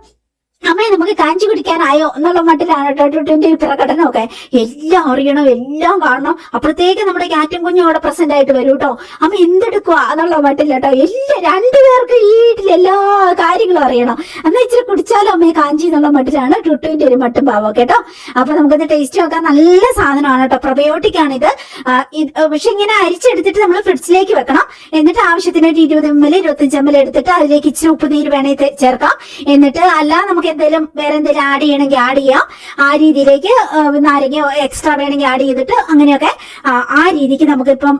അമ്മയെ നമുക്ക് കാഞ്ചി കുടിക്കാനായോ എന്നുള്ള മട്ടിലാണ് കേട്ടോ ടുട്ടുവിന്റെ പ്രകടനമൊക്കെ. എല്ലാം അറിയണം, എല്ലാം കാണണം. അപ്പോഴത്തേക്ക് നമ്മുടെ ക്യാറ്റും കുഞ്ഞും അവിടെ പ്രസന്റ് ആയിട്ട് വരും കേട്ടോ. അമ്മ എന്തെടുക്കുക എന്നുള്ള മട്ടില്ല കേട്ടോ. എല്ലാം 2 പേർക്ക് ഈ വീട്ടിൽ എല്ലാ കാര്യങ്ങളും അറിയണം. എന്നാൽ ഇച്ചിരി കുടിച്ചാലും അമ്മയെ കാഞ്ചി എന്നുള്ള മട്ടിലാണ് ടുട്ടുവിന്റെ ഒരു മട്ടും ഭാവം കേട്ടോ. അപ്പൊ നമുക്കത് ടേസ്റ്റ് നോക്കാൻ നല്ല സാധനമാണ് കേട്ടോ. പ്രബയോട്ടിക് ആണിത്. പക്ഷെ ഇങ്ങനെ അരിച്ചെടുത്തിട്ട് നമ്മൾ ഫ്രിഡ്ജിലേക്ക് വെക്കണം. എന്നിട്ട് ആവശ്യത്തിന് ഒരു 20 ml 25 ml എടുത്തിട്ട് അതിലേക്ക് ഇച്ചിരി ഉപ്പുനീര് വേണമെങ്കിൽ ചേർക്കാം. എന്നിട്ട് അല്ല നമുക്ക് എന്തെങ്കിലും വേറെ എന്തെങ്കിലും ആഡ് ചെയ്യണമെങ്കിൽ ആഡ് ചെയ്യാം. ആ രീതിയിലേക്ക് നാരങ്ങ എക്സ്ട്രാ വേണമെങ്കിൽ ആഡ് ചെയ്തിട്ട് അങ്ങനെയൊക്കെ ആ രീതിക്ക് നമുക്കിപ്പം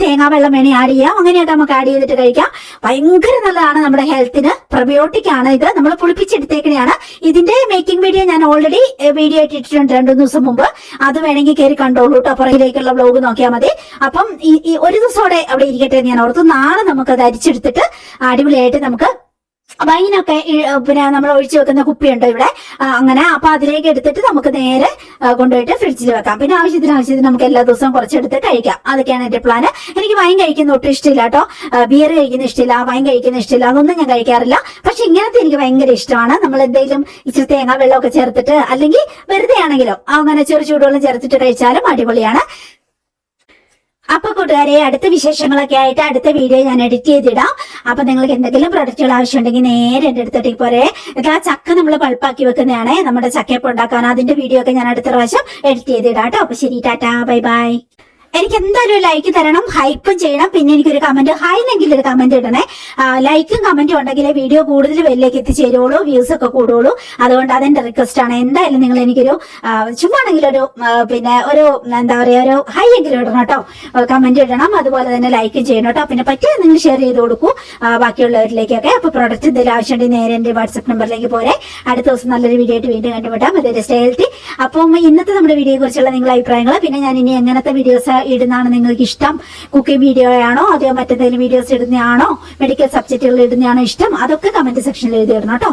തേങ്ങാ വെള്ളം വേണമെങ്കിൽ ആഡ് ചെയ്യാം. അങ്ങനെയൊക്കെ നമുക്ക് ആഡ് ചെയ്തിട്ട് കഴിക്കാം. ഭയങ്കര നല്ലതാണ് നമ്മുടെ ഹെൽത്തിന്. പ്രബയോട്ടിക് ആണ് ഇത്. നമ്മൾ പുളിപ്പിച്ചെടുത്തേക്കണെയാണ്. ഇതിന്റെ മേക്കിംഗ് വീഡിയോ ഞാൻ ഓൾറെഡി വീഡിയോ ആയിട്ട് ഇട്ടിട്ടുണ്ട് 2 ദിവസം മുമ്പ്. അത് വേണമെങ്കിൽ കയറി കണ്ടോളൂ കേട്ടോ. പുറകിലേക്കുള്ള വ്ലോഗ് നോക്കിയാൽ മതി. അപ്പം ഈ ഒരു ദിവസത്തോടെ അവിടെ ഇരിക്കട്ടെ ഞാൻ ഓർത്തു. നാളെ നമുക്കത് അരിച്ചെടുത്തിട്ട് അടിപൊളിയായിട്ട് നമുക്ക് വൈനൊക്കെ പിന്നെ നമ്മൾ ഒഴിച്ചു വെക്കുന്ന കുപ്പിയുണ്ടോ ഇവിടെ, അങ്ങനെ. അപ്പൊ അതിലേക്ക് എടുത്തിട്ട് നമുക്ക് നേരെ കൊണ്ടുപോയിട്ട് ഫ്രിഡ്ജിൽ വെക്കാം. പിന്നെ ആവശ്യത്തിന് നമുക്ക് എല്ലാ ദിവസവും കുറച്ചെടുത്ത് കഴിക്കാം. അതൊക്കെയാണ് എന്റെ പ്ലാന്. എനിക്ക് വൈൻ കഴിക്കുന്ന ഒട്ടും ഇഷ്ടമില്ല കേട്ടോ. ബിയർ കഴിക്കുന്ന ഇഷ്ടമില്ല, വൈൻ കഴിക്കുന്ന ഇഷ്ടമില്ല, അതൊന്നും ഞാൻ കഴിക്കാറില്ല. പക്ഷെ ഇങ്ങനത്തെ എനിക്ക് ഭയങ്കര ഇഷ്ടമാണ്. നമ്മൾ എന്തെങ്കിലും ഇച്ചിരി തേങ്ങാ വെള്ളമൊക്കെ ചേർത്തിട്ട്, അല്ലെങ്കിൽ വെറുതെ ആണെങ്കിലോ അങ്ങനെ ചൂടുവെള്ളം ചേർത്തിട്ട് കഴിച്ചാലും അടിപൊളിയാണ്. അപ്പൊ കൂട്ടുകാരെ, അടുത്ത വിശേഷങ്ങളൊക്കെ ആയിട്ട് അടുത്ത വീഡിയോ ഞാൻ എഡിറ്റ് ചെയ്തിടാം. അപ്പൊ നിങ്ങൾക്ക് എന്തെങ്കിലും പ്രൊഡക്റ്റുകൾ ആവശ്യമുണ്ടെങ്കിൽ നേരെ എന്റെ അടുത്തേക്ക് പോരെ. ആ ചക്ക നമ്മൾ പൾപ്പാക്കി വെക്കുന്നതാണ്, നമ്മുടെ ചക്കയപ്പം ഉണ്ടാക്കാൻ. അതിന്റെ വീഡിയോ ഒക്കെ ഞാൻ അടുത്ത പ്രാവശ്യം എഡിറ്റ് ചെയ്തിടാം കേട്ടോ. അപ്പൊ ശരി, ടാറ്റാ, ബൈ ബൈ. എനിക്ക് എന്തായാലും ഒരു ലൈക്ക് തരണം, ഹൈപ്പും ചെയ്യണം. പിന്നെ എനിക്കൊരു കമന്റ്, ഹായ്ന്നെങ്കിലും ഒരു കമന്റ് ഇടണേ. ലൈക്കും കമന്റും ഉണ്ടെങ്കിലേ വീഡിയോ കൂടുതൽ വെല്ലേക്ക് എത്തിച്ചേരുള്ളൂ, വ്യൂസ് ഒക്കെ കൂടുള്ളൂ. അതുകൊണ്ട് അതെന്റെ റിക്വസ്റ്റ് ആണ്. എന്തായാലും നിങ്ങൾ എനിക്കൊരു ചുമ്മാണെങ്കിലും ഒരു പിന്നെ ഒരു എന്താ പറയാ ഒരു ഹൈ എങ്കിലും ഇടണം കേട്ടോ. കമന്റ് ഇടണം, അതുപോലെ തന്നെ ലൈക്കും ചെയ്യണം കേട്ടോ. പിന്നെ പറ്റിയ നിങ്ങൾ ഷെയർ ചെയ്ത് കൊടുക്കൂ ബാക്കിയുള്ളവരിലേക്കൊക്കെ. അപ്പൊ പ്രോഡക്റ്റ് എന്തെങ്കിലും ആവശ്യമുണ്ടെങ്കിൽ നേരെ എന്റെ വാട്സ്ആപ്പ് നമ്പറിലേക്ക് പോരെ. അടുത്ത ദിവസം നല്ലൊരു വീഡിയോ ആയിട്ട് വീണ്ടും കണ്ടുപിട്ടാം. അതൊരു സ്റ്റേ ഹെൽത്തി. അപ്പം ഇന്നത്തെ നമ്മുടെ വീഡിയോയെ കുറിച്ചുള്ള നിങ്ങളുടെ അഭിപ്രായങ്ങൾ, പിന്നെ ഞാൻ ഇനി എങ്ങനത്തെ വീഡിയോസ് ഇടുന്നതാണ് നിങ്ങൾക്ക് ഇഷ്ടം, കുക്കിംഗ് വീഡിയോ ആണോ അതോ മറ്റെന്തെങ്കിലും വീഡിയോസ് ഇടുന്നതാണോ, മെഡിക്കൽ സബ്ജക്റ്റുകൾ ഇടുന്നതാണോ ഇഷ്ടം, അതൊക്കെ കമന്റ് സെക്ഷനിൽ എഴുതി ഇടണം കേട്ടോ.